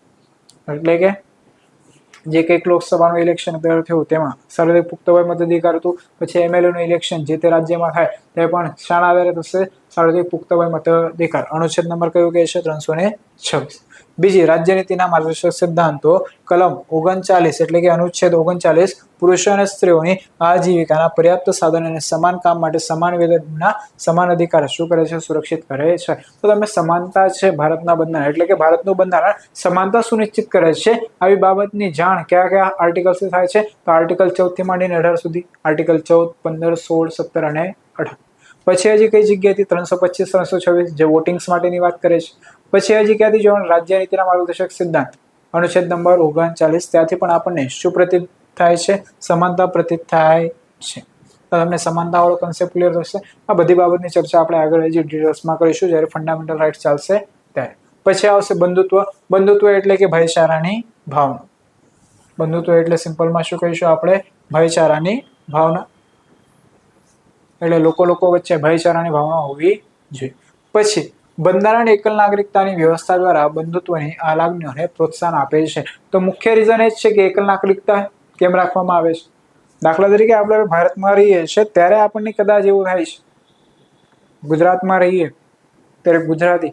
એટલે કે જે કંઈક લોકસભાનું ઇલેક્શન થયું તેમાં સાર્વત્રિક પુખ્ત વય મતાધિકાર હતું. પછી એમએલએ નું ઇલેક્શન જે તે રાજ્યમાં થાય તે પણ શાના આધારે થશે, સાર્વત્રિક પુખ્ત વય મતાધિકાર. અનુચ્છેદ નંબર કયો કહે છે, 326. બીજી રાજ્ય નીતિના માર્ગદર્શક સિદ્ધાંતો કલમ 39 એટલે કે અનુચ્છેદ 39 પુરુષો અને સ્ત્રીઓની આજીવિકાના પર્યાપ્ત સાધન અને સમાન કામ માટે સમાન વેતનના સમાન અધિકાર શું કરે છે, સુરક્ષિત કરે છે. તો તમે સમાનતા છે ભારતના બંધારણ એટલે કે ભારતનું બંધારણ સમાનતા સુનિશ્ચિત કરે છે. આવી બાબતની જાણ કયા કયા આર્ટિકલ્સથી થાય છે, તો આર્ટિકલ 14 થી માંડીને 18 સુધી. આર્ટિકલ 14, 15, 16, 17 અને 18. પછી હજી કઈ જગ્યાએથી 325, 326 જે વોટિંગ્સ માટેની વાત કરે છે. પછી હજી ક્યાંથી જોવાનું, રાજ્ય નીતિના માર્ગદર્શક સિદ્ધાંત અનુચ્છેદ નંબર 39. ત્યાંથી પણ આપણને શું પ્રતીત થાય છે, સમાનતા પ્રતીત થાય છે. તો તમને સમાનતા વાળો કોન્સેપ્ટ ક્લિયર થશે. આ બધી બાબતની ચર્ચા આપણે આગળ હજી ડિટેલ્સમાં કરીશું જ્યારે ફંડામેન્ટલ રાઇટ્સ ચાલશે ત્યારે. પછી આવશે બંધુત્વ. બંધુત્વ એટલે કે ભાઈચારાની ભાવના. બંધુત્વ એટલે સિમ્પલમાં શું કહીશું આપણે, ભાઈચારાની ભાવના. એટલે લોકો વચ્ચે ભાઈચારાની ભાવના હોવી જોઈએ. પછી બંધારણ એકલ નાગરિકતાની વ્યવસ્થા દ્વારા બંધુત્વની આ લાગણીઓને પ્રોત્સાહન આપે છે. તો મુખ્ય રીઝન એ જ છે કે એકલ નાગરિકતા કેમ રાખવામાં આવે છે. દાખલા તરીકે આપણે ભારતમાં રહીએ છીએ ત્યારે આપણને કદાચ એવું થાય છે, ગુજરાતમાં રહીએ ત્યારે ગુજરાતી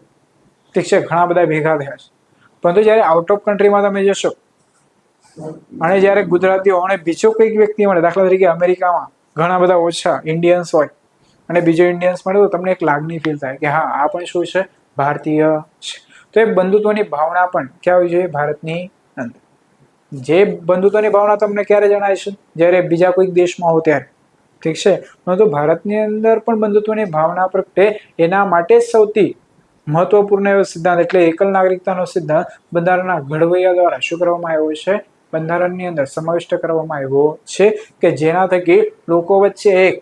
ઠીક છે ઘણા બધા ભેગા થયા છે, પરંતુ જ્યારે આઉટ ઓફ કન્ટ્રીમાં તમે જશો અને જ્યારે ગુજરાતીઓ અને બીજો કોઈક વ્યક્તિ મળે, દાખલા તરીકે અમેરિકામાં ઘણા બધા ઓછા ઇન્ડિયન્સ હોય અને બીજો ઇન્ડિયન્સ મળે તો તમને એક લાગણી ફીલ થાય કે હા આ પણ શું છે, ભારતીય છે. તો એ બંધુત્વની ભાવના પણ ક્યાં હોવી જોઈએ, ભારતની અંદર. જે બંધુત્વની ભાવના તમને ક્યારે જણાય છે, જ્યારે બીજા કોઈક દેશમાં હો ત્યારે ઠીક છે, પરંતુ ભારતની અંદર પણ બંધુત્વની ભાવના પ્રગટે એના માટે જ સૌથી મહત્વપૂર્ણ એવો સિદ્ધાંત એટલે એકલ નાગરિકતાનો સિદ્ધાંત બંધારણના ઘડવૈયા દ્વારા શું કરવામાં આવ્યો છે, બંધારણની અંદર સમાવિષ્ટ કરવામાં આવ્યો છે કે જેના થકી લોકો વચ્ચે એક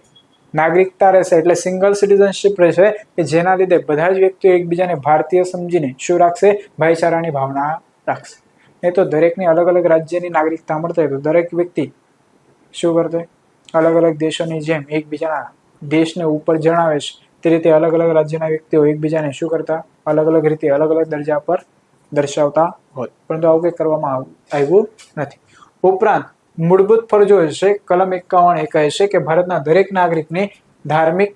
નાગરિકતા રહેશે એટલે સિંગલ સિટીઝનશીપ રહેશે કે જેના લીધે બધા જ વ્યક્તિઓ એકબીજાને ભારતીય સમજીને શું રાખશે, ભાઈચારાની ભાવના રાખશે. એ તો દરેકની અલગ અલગ રાજ્યની નાગરિકતા મળતા હોય તો દરેક વ્યક્તિ શું કરશે, અલગ અલગ દેશોની જેમ એકબીજાના દેશને ઉપર જણાવે છે તે રીતે અલગ અલગ રાજ્યના વ્યક્તિઓ એકબીજાને શું કરતા, અલગ અલગ રીતે અલગ અલગ દરજ્જા પર દર્શાવતા હોય, પરંતુ આવું કંઈ કરવામાં આવ્યું નથી. ઉપરાંત મૂળભૂત ફરજો છે કલમ 51 એ કહે છે કે ભારતના દરેક નાગરિકને ધાર્મિક,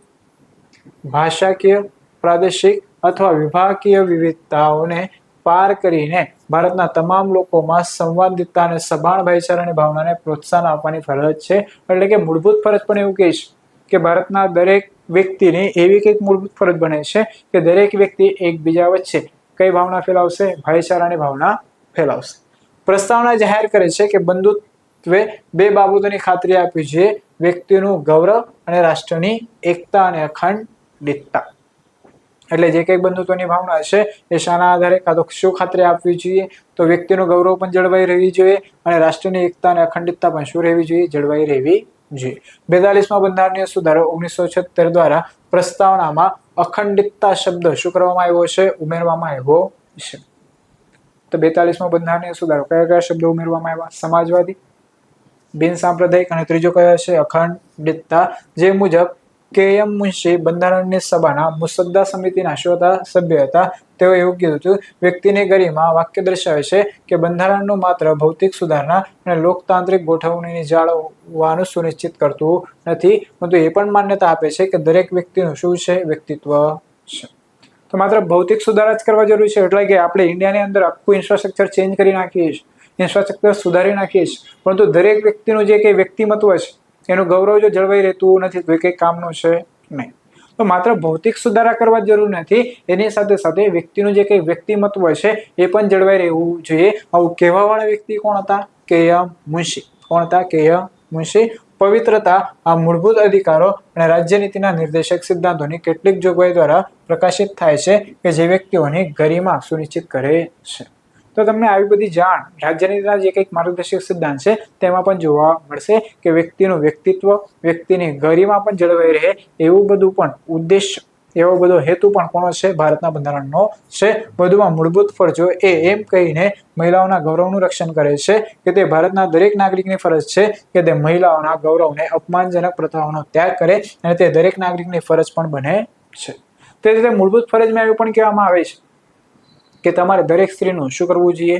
ભાષાકીય, પ્રાદેશિક અથવા વિભાગીય વિવિધતાઓને પાર કરીને ભારતના તમામ લોકોમાં સંવાદિતા અને સભાન ભાઈચારાની ભાવનાને પ્રોત્સાહન આપવાની ફરજ છે. એટલે કે મૂળભૂત ફરજ પણ એવું કહે છે કે ભારતના દરેક વ્યક્તિની એવી કંઈક મૂળભૂત ફરજ બને છે કે દરેક વ્યક્તિ એકબીજા વચ્ચે કઈ ભાવના ફેલાવશે, ભાઈચારાની ભાવના ફેલાવશે. પ્રસ્તાવના જાહેર કરે છે કે બંધુત્વે બે બાબતોની ખાતરી આપવી જોઈએ, વ્યક્તિનું ગૌરવ અને રાષ્ટ્રની એકતા અને અખંડિતતા. એટલે જે કંઈક બંધુત્વની ભાવના છે એ શાના આધારે કાં તો શું ખાતરી આપવી જોઈએ, તો વ્યક્તિનું ગૌરવ પણ જળવાઈ રહેવી જોઈએ અને રાષ્ટ્રની એકતા અને અખંડિતતા પણ શું રહેવી જોઈએ, જળવાઈ રહેવી જોઈએ. 42માં બંધારણીય સુધારો 1976 દ્વારા પ્રસ્તાવનામાં અખંડિતતા શબ્દ શું કરવામાં આવ્યો છે, ઉમેરવામાં આવ્યો છે. તો 42માં બંધારણીય સુધારો કયા કયા શબ્દો ઉમેરવામાં આવ્યા, સમાજવાદી, બિન સાંપ્રદાયિક અને ત્રીજો કયો છે અખંડિતતા, જે મુજબ કે.એમ. મુનશી બંધારણની સભાના મુસદ્દા સમિતિના શ્રોતા સભ્ય હતા. તેઓ એવું કીધું હતું, વ્યક્તિની ગરિમા વાક્ય દર્શાવે છે કે બંધારણનું માત્ર ભૌતિક સુધારણા અને લોકતાંત્રિક ગોઠવણીને જાળવવાનું સુનિશ્ચિત કરતું નથી, પરંતુ એ પણ માન્યતા આપે છે કે દરેક વ્યક્તિનું શું છે વ્યક્તિત્વ છે. તો માત્ર ભૌતિક સુધારા જ કરવા જરૂરી છે એટલે કે આપણે ઇન્ડિયાની અંદર આખું ઇન્ફ્રાસ્ટ્રક્ચર ચેન્જ કરી નાખીએ છીએ, ઇન્ફ્રાસ્ટ્રક્ચર સુધારી નાખીએ છીએ, પરંતુ દરેક વ્યક્તિનું જે કંઈ વ્યક્તિમત્વ છે એનું ગૌરવ જો જળવાઈ રહેતું નથી તો એ કંઈ કામનું છે નહીં. તો માત્ર ભૌતિક સુધારા કરવા જરૂર નથી, એની સાથે સાથે વ્યક્તિનું જે કંઈ વ્યક્તિમત્વ છે એ પણ જળવાઈ રહેવું જોઈએ. આવું કહેવાવાળા વ્યક્તિ કોણ હતા? કે.એમ. મુનશી. કોણ હતા? કે.એમ. મુનશી. પવિત્રતા આ મૂળભૂત અધિકારો અને રાજ્યનીતિના નિર્દેશક સિદ્ધાંતોની કેટલીક જોગવાઈ દ્વારા પ્રકાશિત થાય છે કે જે વ્યક્તિઓની ગરિમા સુનિશ્ચિત કરે છે. તો તમને આવી બધી જાણ રાજ્યનીતિના જે કંઈક માર્ગદર્શક સિદ્ધાંત છે તેમાં પણ જોવા મળશે કે વ્યક્તિનું વ્યક્તિત્વ, વ્યક્તિની ગરિમા પણ જળવાઈ રહે એવું બધું પણ ઉદ્દેશ, એવો બધો હેતુ પણ કોનો છે? ભારતના બંધારણનો છે. વધુમાં મૂળભૂત ફરજો એ એમ કહીને મહિલાઓના ગૌરવનું રક્ષણ કરે છે કે તે ભારતના દરેક નાગરિકની ફરજ છે કે તે મહિલાઓના ગૌરવને અપમાનજનક પ્રથાઓનો ત્યાગ કરે અને તે દરેક નાગરિકની ફરજ પણ બને છે. તે રીતે મૂળભૂત ફરજમાં એવું પણ કહેવામાં આવે છે કે તમારે દરેક સ્ત્રીનું શું કરવું જોઈએ?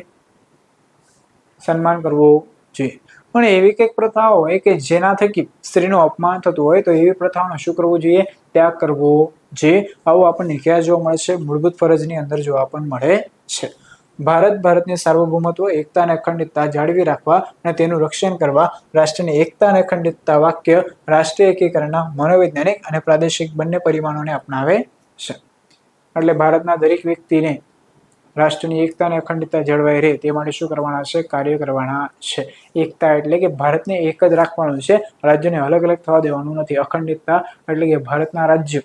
સન્માન કરવું જોઈએ. પણ એવી કંઈક પ્રથાઓ હોય કે જેના થકી સ્ત્રીનું અપમાન થતું હોય તો એવી પ્રથાઓનો શું કરવું જોઈએ? ત્યાગ કરવો જોઈએ. આવું આપણને ક્યાં જોવા મળે છે? મૂળભૂત ફરજની અંદર જોવા પણ મળે છે. ભારતની સાર્વભૌમત્વ, એકતા અને અખંડિતતા જાળવી રાખવા અને તેનું રક્ષણ કરવા રાષ્ટ્રની એકતા અને અખંડિતતા વાક્ય રાષ્ટ્રીય એકીકરણના મનોવૈજ્ઞાનિક અને પ્રાદેશિક બંને પરિમાણોને અપનાવે છે. એટલે ભારતના દરેક વ્યક્તિને રાષ્ટ્રની એકતા અને અખંડિતતા જળવાઈ રહે તે માટે શું કરવાના છે? કાર્ય કરવાના છે. એકતા એટલે કે ભારતને એક જ રાખવાનું છે, રાજ્યોને અલગ અલગ થવા દેવાનું નથી. અખંડિતતા એટલે કે ભારતના રાજ્યો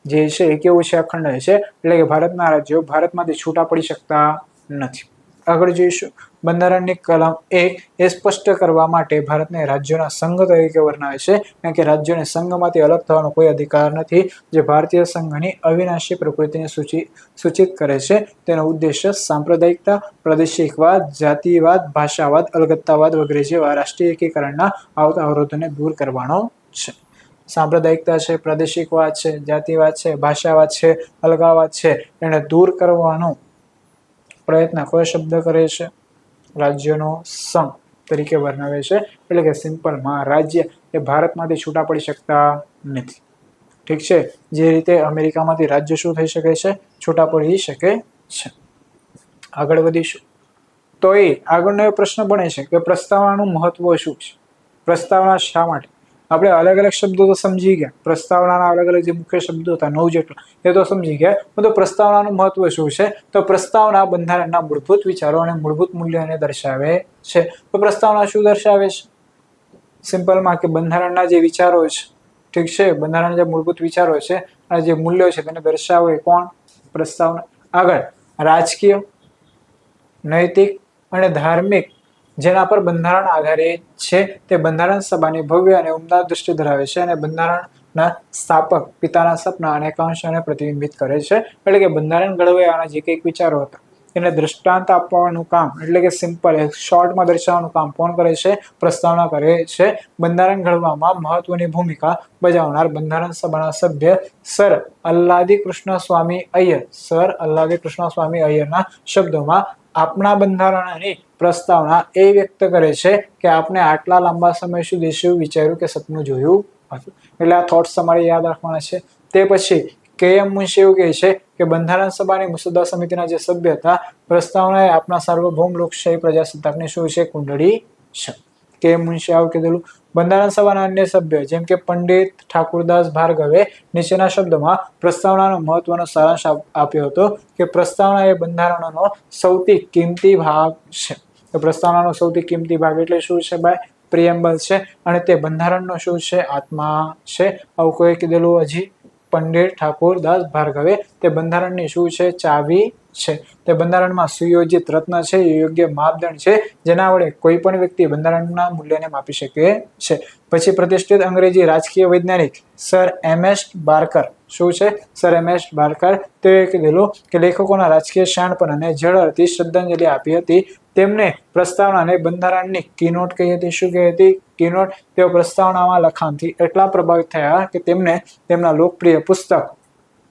જે છે એ કેવું છે? અખંડ છે. એટલે કે ભારતના રાજ્યો ભારતમાંથી છૂટા પડી શકતા નથી. આગળ જોઈશું. બંધારણની કલમ 1 એ સ્પષ્ટ કરવા માટે ભારતને રાજ્યોના સંઘ તરીકે વર્ણવે છે, કારણ કે રાજ્યોને સંઘમાંથી અલગ થવાનો કોઈ અધિકાર નથી, જે ભારતીય સંઘની અવિનાશી પ્રકૃતિને સૂચિત કરે છે. તેનો ઉદ્દેશ્ય સાંપ્રદાયિકતા, પ્રાદેશિકવાદ, જાતિવાદ, ભાષાવાદ, અલગતાવાદ વગેરે જેવા રાષ્ટ્રીય એકીકરણના આવતા અવરોધોને દૂર કરવાનો છે. સાંપ્રદાયિકતા છે, પ્રાદેશિકવાદ છે, જાતિવાદ છે, ભાષાવાદ છે, અલગાવાદ છે, એને દૂર કરવાનો પ્રયત્ન કયો શબ્દ કરે છે? રાજ્યનો સંઘ તરીકે વર્ણવે છે. એટલે કે સિમ્પલમાં રાજ્ય એ ભારતમાંથી છૂટા પડી શકતા નથી. ઠીક છે. જે રીતે અમેરિકામાંથી રાજ્ય શું થઈ શકે છે? છૂટા પડી શકે છે. આગળ વધીશું. તો એ આગળનો પ્રશ્ન બને છે કે પ્રસ્તાવનાનું મહત્વ શું છે? પ્રસ્તાવના શા માટે? આપણે અલગ અલગ શબ્દો તો સમજી ગયા, પ્રસ્તાવનાના અલગ અલગ જે મુખ્ય શબ્દો હતા 9 જેટલા એ તો સમજી ગયા, પરંતુ પ્રસ્તાવનાનું મહત્વ શું છે? તો પ્રસ્તાવના બંધારણના મૂળભૂત વિચારો અને મૂળભૂત મૂલ્યોને દર્શાવે છે. તો પ્રસ્તાવના શું દર્શાવે છે? સિમ્પલમાં કે બંધારણના જે વિચારો છે, ઠીક છે, બંધારણના જે મૂળભૂત વિચારો છે અને જે મૂલ્યો છે તેને દર્શાવે કોણ? પ્રસ્તાવના. આગળ રાજકીય, નૈતિક અને ધાર્મિક જેના પર બંધારણ આધારિત છે તે બંધારણ સભાની ભવ્ય અને ઉમદા દૃષ્ટિ ધરાવે છે અને બંધારણના સ્થાપક પિતાના સપના અને આકાંક્ષાને પ્રતિબિંબિત કરે છે. એટલે કે બંધારણ ઘડવૈયાના જે કંઈક વિચારો હતા એને દ્રષ્ટાંત આપવાનું કામ, એટલે કે સિમ્પલ શોર્ટમાં દર્શાવવાનું કામ કોણ કરે છે? પ્રસ્તાવના કરે છે. બંધારણ ઘડવામાં મહત્વની ભૂમિકા બજાવનાર બંધારણ સભાના સભ્ય સર અલ્લાદી કૃષ્ણ સ્વામી અય્યર, સર અલ્લાદી કૃષ્ણ સ્વામી અય્યરના શબ્દોમાં આપણા બંધારણની પ્રસ્તાવના એ વ્યક્ત કરે છે કે આપણે આટલા લાંબા સમય સુધી શું વિચાર્યું કે સપનું જોયું હતું. એટલે આ થોટ્સ તમારે યાદ રાખવાના છે. તે પછી કે.એમ. મુનશી એવું કહે છે કે બંધારણ સભાની મુસદ્દા સમિતિના જે સભ્ય હતા, પ્રસ્તાવના એ આપણા સાર્વભૌમ લોકશાહી પ્રજાસત્તાકની શું છે? કુંડળી છે. કે.એમ. મુનશી આવું કીધેલું. બંધારણ સભાના અન્ય સભ્ય જેમ કે પંડિત ઠાકુરદાસ ભાર્ગવે નીચેના શબ્દોમાં પ્રસ્તાવનાનો મહત્વનો સારાંશ આપ્યો હતો કે પ્રસ્તાવના એ બંધારણનો સૌથી કિંમતી ભાગ છે. તો પ્રસ્તાવનાનો સૌથી કિંમતી ભાગ એટલે શું છે ભાઈ? પ્રિએમ્બલ છે. અને તે બંધારણનો શું છે? આત્મા છે. આવું કોઈ કીધેલું? હજી પંડિત ઠાકુરદાસ ભાર્ગવે. તે બંધારણની શું છે? ચાવી છે. તે બંધારણમાં સુયોજિત રત્ન છે, યોગ્ય માપદંડ છે જેના વડે કોઈ પણ વ્યક્તિ બંધારણના મૂલ્યને માપી શકે છે. પછી પ્રતિષ્ઠિત અંગ્રેજી રાજકીય વૈજ્ઞાનિક સર એમ.એસ. બાર્કર, શું છે? Sir MS. બાર્કર. તે કીધેલું કે લેખકોના રાજકીય શાણપણ અને જળ અર્થી શ્રદ્ધાંજલિ આપી હતી. તેમને પ્રસ્તાવનાને બંધારણની કીનોટ કહી હતી. શું કહી હતી? કીનોટ. તેઓ પ્રસ્તાવનામાં લખાણથી એટલા પ્રભાવિત થયા કે તેમને તેમના લોકપ્રિય પુસ્તક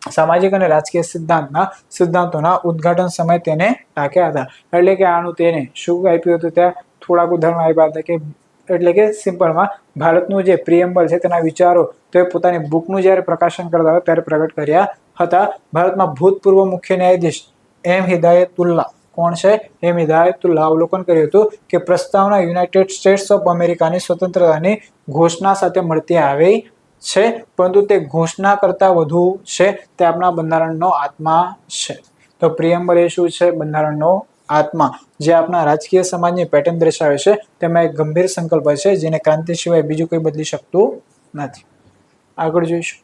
સામાજિક અને રાજકીય સિદ્ધાંતોના ઉદ્ઘાટન સમયે તેને ટાંક્યા હતા. એટલે કે આનું તેને શું આપ્યું હતું? ત્યાં થોડાક ઉદાહરણ આપ્યા હતા કે એટલે કે સિમ્પલમાં ભારતનું જે પ્રિએમ્બલ છે તેના વિચારો તે પોતાની બુકનું જ્યારે પ્રકાશન કરતા હતા ત્યારે પ્રગટ કર્યા હતા. ભારતમાં ભૂતપૂર્વ મુખ્ય ન્યાયાધીશ એમ હિદાયતુલ્લાહ, કોણ છે? એમ હિદાયતુલ્લાહ અવલોકન કર્યું હતું કે પ્રસ્તાવના યુનાઇટેડ સ્ટેટ્સ ઓફ અમેરિકાની સ્વતંત્રતાની ઘોષણા સાથે મળતી આવી છે, પરંતુ તે ઘોષણા કરતા વધુ છે, તે આપણા બંધારણનો આત્મા છે. તો પ્રિએમ્બલ એ શું છે? બંધારણનો આત્મા, જે આપણા રાજકીય સમાજની પેટર્ન દર્શાવે છે. તેમાં એક ગંભીર સંકલ્પ છે જેને ક્રાંતિ સિવાય બીજું કોઈ બદલી શકતું નથી. આગળ જોઈશું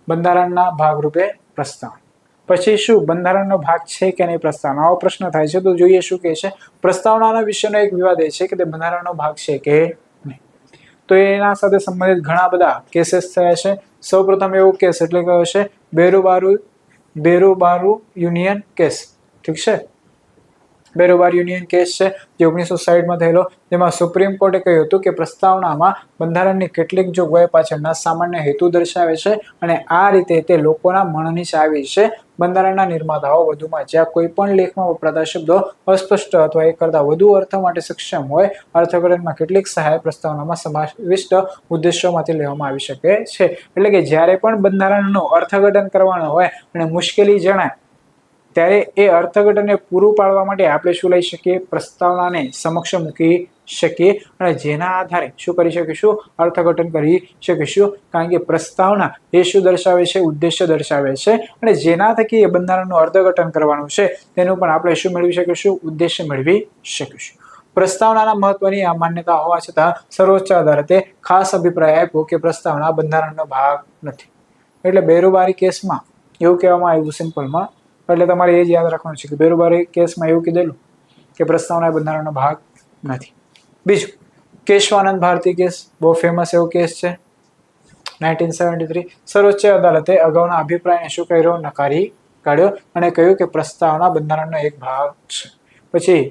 બંધારણના ભાગરૂપે પ્રસ્તાવના. પછી શું બંધારણનો ભાગ છે કે નહીં પ્રસ્તાવના? આવો પ્રશ્ન થાય છે. તો જોઈએ શું કહે છે. પ્રસ્તાવનાના વિષયનો એક વિવાદ એ છે કે તે બંધારણનો ભાગ છે કે નહીં. તો એના સાથે સંબંધિત ઘણા બધા કેસીસ થયા છે. સૌપ્રથમ એવો કેસ એટલે કયો છે? બેરુબારુ યુનિયન કેસ. ઠીક છે, બેરોબાર યુનિયન કેસ છે જે 1960માં થયેલો, જેમાં સુપ્રીમ કોર્ટે કહ્યું હતું કે પ્રસ્તાવનામાં બંધારણની કેટલીક જોગવાઈ પાછળના સામાન્ય હેતુ દર્શાવે છે અને આ રીતે તે લોકોના મનની ચાવી છે. બંધારણના નિર્માતાઓ વધુમાં જ્યાં કોઈ પણ લેખમાં વપરાતા શબ્દો અસ્પષ્ટ અથવા એક કરતાં વધુ અર્થ માટે સક્ષમ હોય, અર્થઘટનમાં કેટલીક સહાય પ્રસ્તાવનામાં સમાવિષ્ટ ઉદ્દેશોમાંથી લેવામાં આવી શકે છે. એટલે કે જ્યારે પણ બંધારણનું અર્થઘટન કરવાનું હોય અને મુશ્કેલી જણાય ત્યારે એ અર્થઘટનને પૂરું પાડવા માટે આપણે શું લઈ શકીએ? પ્રસ્તાવનાને સમક્ષ મૂકી શકીએ અને જેના આધારે શું કરી શકીશું? અર્થઘટન કરી શકીશું. કારણ કે પ્રસ્તાવના એ શું દર્શાવે છે? ઉદ્દેશ્ય દર્શાવે છે અને જેના થકી એ બંધારણનું અર્થઘટન કરવાનું છે તેનું પણ આપણે શું મેળવી શકીશું? ઉદ્દેશ્ય મેળવી શકીશું. પ્રસ્તાવનાના મહત્વની આ માન્યતા હોવા છતાં સર્વોચ્ચ અદાલતે ખાસ અભિપ્રાય આપ્યો કે પ્રસ્તાવના બંધારણનો ભાગ નથી. એટલે બેરુબારી કેસમાં એવું કહેવામાં આવ્યું સિમ્પલમાં, એટલે તમારે એ જ યાદ રાખવાનું છે કે બેરુબારી કેસમાં એવું કીધેલું કે પ્રસ્તાવના બંધારણનો ભાગ નથી. બીજું, કેશવાનંદ ભારતી કેસ, બહુ ફેમસ એવો કેસ છે. 1973 સર્વોચ્ચ અદાલતે અગાઉના અભિપ્રાયને શું કર્યો? નકારી કાઢ્યો અને કહ્યું કે પ્રસ્તાવના બંધારણનો એક ભાગ છે. પછી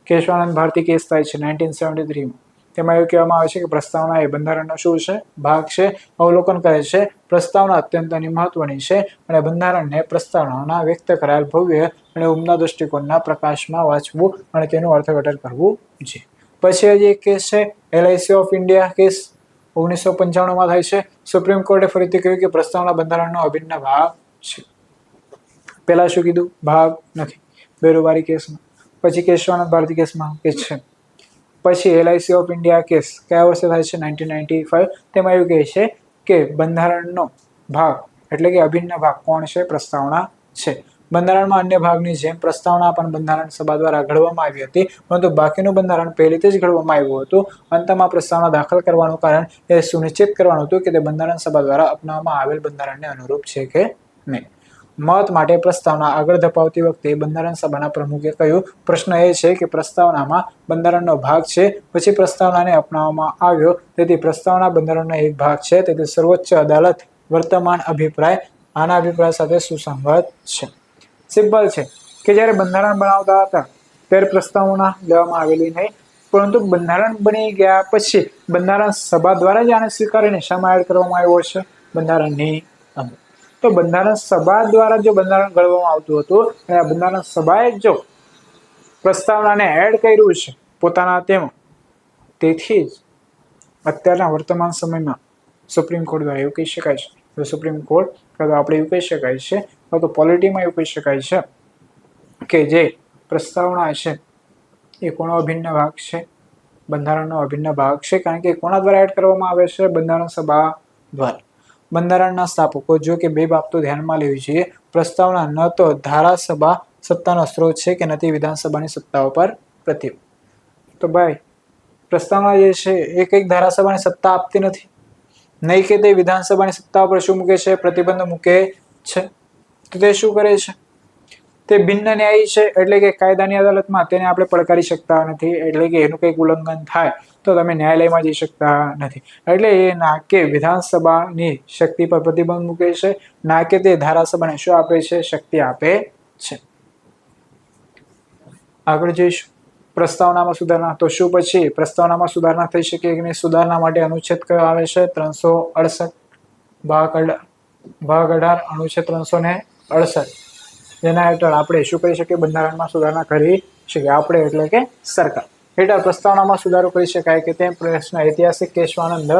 કેશવાનંદ ભારતી કેસ થાય છે 1973માં. તેમાં એવું કહેવામાં આવે છે કે પ્રસ્તાવના એ બંધારણનો શું છે? ભાગ છે. અવલોકન કરે છે પ્રસ્તાવના અત્યંત મહત્વની છે અને બંધારણને પ્રસ્તાવનાના વ્યક્ત કરાયેલ ભવ્ય અને ઉમદા દૃષ્ટિકોણના પ્રકાશમાં વાંચવું અને તેનું અર્થઘટન કરવું છે. પછી હજી એક કેસ છે LIC ઓફ ઇન્ડિયા કેસ, 1995માં થાય છે. સુપ્રીમ કોર્ટે ફરીથી કહ્યું કે પ્રસ્તાવના બંધારણનો અભિન્ન ભાગ છે. પહેલા શું કીધું? ભાગ નથી બેરુબારી કેસમાં. પછી કેશવાનંદ ભારતી કેસમાં કે છે. પછી LIC ઓફ ઇન્ડિયા કેસ કયા વર્ષે થાય છે? 1995. તેમાં એવું કહે છે કે બંધારણનો ભાગ એટલે કે અભિન્ન ભાગ કોણ છે? પ્રસ્તાવના છે. બંધારણમાં અન્ય ભાગની જેમ પ્રસ્તાવના પણ બંધારણ સભા દ્વારા ઘડવામાં આવી હતી, પરંતુ બાકીનું બંધારણ પહેલેથી જ ઘડવામાં આવ્યું હતું. અંતમાં પ્રસ્તાવના દાખલ કરવાનું કારણ એ સુનિશ્ચિત કરવાનું હતું કે તે બંધારણ સભા દ્વારા અપનાવવામાં આવેલ બંધારણને અનુરૂપ છે કે નહીં. મત માટે પ્રસ્તાવના આગળ ધપાવતી વખતે બંધારણ સભાના પ્રમુખે કહ્યું, પ્રશ્ન એ છે કે પ્રસ્તાવનામાં બંધારણનો ભાગ છે, પછી પ્રસ્તાવનાને અપનાવવામાં આવ્યો, તેથી પ્રસ્તાવના બંધારણનો એક ભાગ છે. તેથી સર્વોચ્ચ અદાલત વર્તમાન અભિપ્રાય આના અભિપ્રાય સાથે સુસંગત છે. સિમ્પલ છે કે જ્યારે બંધારણ બનાવતા હતા ત્યારે પ્રસ્તાવના લેવામાં આવેલી નહીં, પરંતુ બંધારણ બની ગયા પછી બંધારણ સભા દ્વારા જ આને સ્વીકારીને શામાં એડ કરવામાં આવ્યો છે? બંધારણની અંદર. તો બંધારણ સભા દ્વારા જો બંધારણ ઘડવામાં આવતું હતું અને આ બંધારણ સભાએ જો પ્રસ્તાવનાને એડ કર્યું છે પોતાના તેમાં, તેથી જ અત્યારના વર્તમાન સમયમાં સુપ્રીમ કોર્ટ દ્વારા એવું કહી શકાય છે. તો સુપ્રીમ કોર્ટ કાં તો આપણે એવું કહી શકાય છે, કાં તો પોલિટીમાં એવું કહી શકાય છે કે જે પ્રસ્તાવના છે એ કોનો અભિન્ન ભાગ છે? બંધારણનો અભિન્ન ભાગ છે. કારણ કે કોના દ્વારા એડ કરવામાં આવે છે? બંધારણ સભા દ્વારા. બંધારણના સ્થાપકો જો કે બે બાબતો ધ્યાનમાં લેવી જોઈએ. પ્રસ્તાવના ન તો ધારાસભા સત્તાનો સ્ત્રોત છે કે નથી વિધાનસભાની સત્તાઓ પર પ્રતિબંધ. તો ભાઈ પ્રસ્તાવના જે છે એ કંઈક ધારાસભાની સત્તા આપતી નથી, નહીં કે તે વિધાનસભાની સત્તા પર શું મૂકે છે? પ્રતિબંધ મૂકે છે. તો તે શું કરે છે? તે ભિન્ન ન્યાયી છે, એટલે કે કાયદાની અદાલતમાં તેને આપણે પડકારી શકતા નથી. એટલે કે એનું કંઈક ઉલ્લંઘન થાય તો તમે ન્યાયાલયમાં જઈ શકતા નથી. એટલે એ ના કે વિધાનસભાની શક્તિ પર પ્રતિબંધ મૂકે છે, ના કે તે ધારાસભાને શું આપે છે? શક્તિ આપે છે. આગળ જઈશું પ્રસ્તાવનામાં સુધારણા. તો શું પછી પ્રસ્તાવનામાં સુધારણા થઈ શકે કે નહીં? સુધારણા માટે અનુચ્છેદ કયો આવે છે? 368 ભાગ 18 અનુચ્છેદ 368, જેના હેઠળ આપણે શું કરી શકીએ? બંધારણમાં સુધારણા કરી શકીએ. આપણે એટલે કે સરકાર હેઠળ પ્રસ્તાવનામાં સુધારો કરી શકાય કે તે પ્રશ્ન ઐતિહાસિક કેશવાનંદ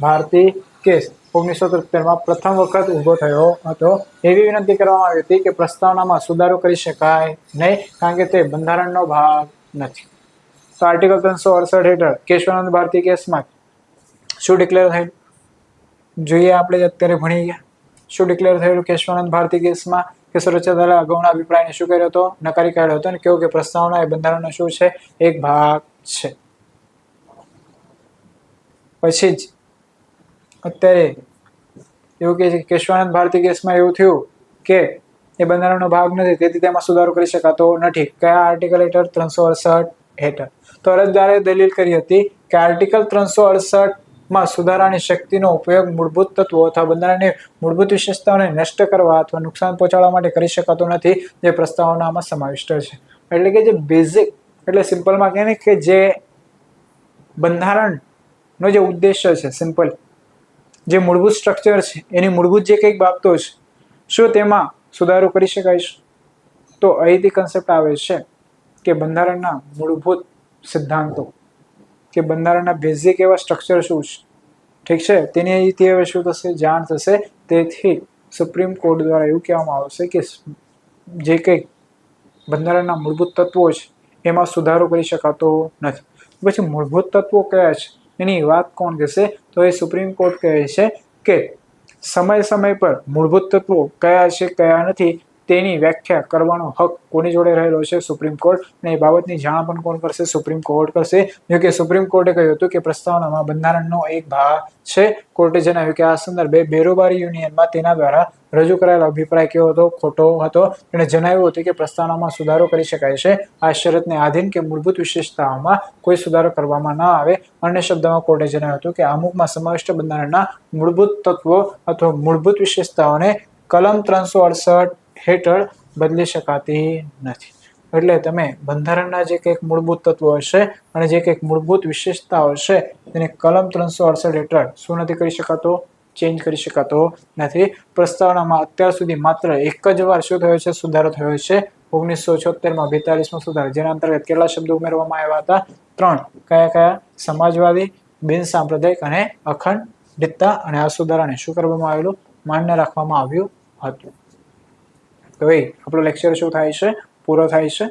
ભારતી કેસ 1973 પ્રથમ વખત ઉભો થયો હતો. એવી વિનંતી કરવામાં આવી હતી કે પ્રસ્તાવનામાં સુધારો કરી શકાય નહીં, કારણ કે તે બંધારણનો ભાગ નથી. તો આર્ટિકલ 368 હેઠળ કેશવાનંદ ભારતી કેસમાં શું ડિક્લેર થયેલું જોઈએ? આપણે અત્યારે ભણી ગયા. શું ડિક્લેર થયેલું કેશવાનંદ ભારતી કેસમાં? કે સર્વોચ્ચ અદાલતે અગાઉના અભિપ્રાયને શું કર્યો હતો? નકારી કાઢ્યો હતો અને કેવું કે પ્રસ્તાવના એ બંધારણનો શું છે? એક ભાગ છે. પછી જ અત્યારે એવું કહે છે કે કેશવાનંદ ભારતી કેસમાં એવું થયું કે એ બંધારણનો ભાગ નથી, તેથી તેમાં સુધારો કરી શકાતો નથી. કયા આર્ટિકલ હેઠળ? 368 હેઠળ. તો અરજદારે દલીલ કરી હતી કે આર્ટિકલ 368 સુધારાની શક્તિનો ઉપયોગ મૂળભૂત તત્વો અથવા બંધારણની મૂળભૂત વિશેષતાઓને નષ્ટ કરવા અથવા નુકસાન પહોંચાડવા માટે કરી શકાતો નથી, જે પ્રસ્તાવનામાં સમાવિષ્ટ છે. એટલે કે જે બેઝિક, એટલે સિમ્પલમાં કહે ને કે જે બંધારણનો જે ઉદ્દેશ્ય છે, સિમ્પલ જે મૂળભૂત સ્ટ્રક્ચર છે, એની મૂળભૂત જે કંઈક બાબતો છે, શું તેમાં સુધારો કરી શકાય છે? તો અહીંથી કન્સેપ્ટ આવે છે કે બંધારણના મૂળભૂત સિદ્ધાંતો કે બંધારણના બેઝિક એવા સ્ટ્રક્ચર શું છે, ઠીક છે, તેની અહીંથી હવે શું થશે? જાણ થશે. તેથી સુપ્રીમ કોર્ટ દ્વારા એવું કહેવામાં આવશે કે જે કંઈક બંધારણના મૂળભૂત તત્વો છે એમાં સુધારો કરી શકાતો નથી. પછી મૂળભૂત તત્વો કયા છે એની વાત કોણ કહેશે? તો એ સુપ્રીમ કોર્ટ કહે છે કે સમય પર મૂળભૂત તત્વો કયા છે કયા નથી તેની વ્યાખ્યા કરવાનો હક કોની જોડે રહેલો છે? Supreme court. અને એ બાબતની જાણ પણ કોણ કરશે? સુપ્રીમ કોર્ટ કરશે. જો કે સુપ્રીમ કોર્ટે કહ્યું હતું કે પ્રસ્તાવનામાં બંધારણનો એક ભાગ છે. કોર્ટે જણાવ્યું કે આ સંદર્ભે બેરોબારી યુનિયનમાં તેના દ્વારા રજૂ કરાયેલો અભિપ્રાય કેવો હતો? ખોટો હતો. તેણે જણાવ્યું હતું કે પ્રસ્તાવનામાં સુધારો કરી શકાય છે આ શરતને આધીન કે મૂળભૂત વિશેષતાઓમાં કોઈ સુધારો કરવામાં ન આવે. અન્ય શબ્દમાં કોર્ટે જણાવ્યું હતું કે અમુકમાં સમાવિષ્ટ બંધારણના મૂળભૂત તત્વો અથવા મૂળભૂત વિશેષતાઓને કલમ 368 હેઠળ બદલી શકાતી નથી. એટલે તમે બંધારણના જે કંઈક મૂળભૂત તત્વો હશે અને જે કંઈક મૂળભૂત વિશેષતાઓ હશે તેને કલમ 368 હેઠળ શું નથી કરી શકાતો? ચેન્જ કરી શકાતો નથી. પ્રસ્તાવનામાં અત્યાર સુધી માત્ર એક જ વાર શું થયો છે? સુધારો થયો છે. 1976 42મો સુધારો, જેના અંતર્ગત કેટલા શબ્દો ઉમેરવામાં આવ્યા હતા? 3. કયા કયા? સમાજવાદી, બિન સાંપ્રદાયિક અને અખંડિતતા. અને આ સુધારાને શું કરવામાં આવેલું? માન્ય રાખવામાં આવ્યું હતું. તો એ આપણો લેક્ચર શું થાય છે? પૂરો થાય છે.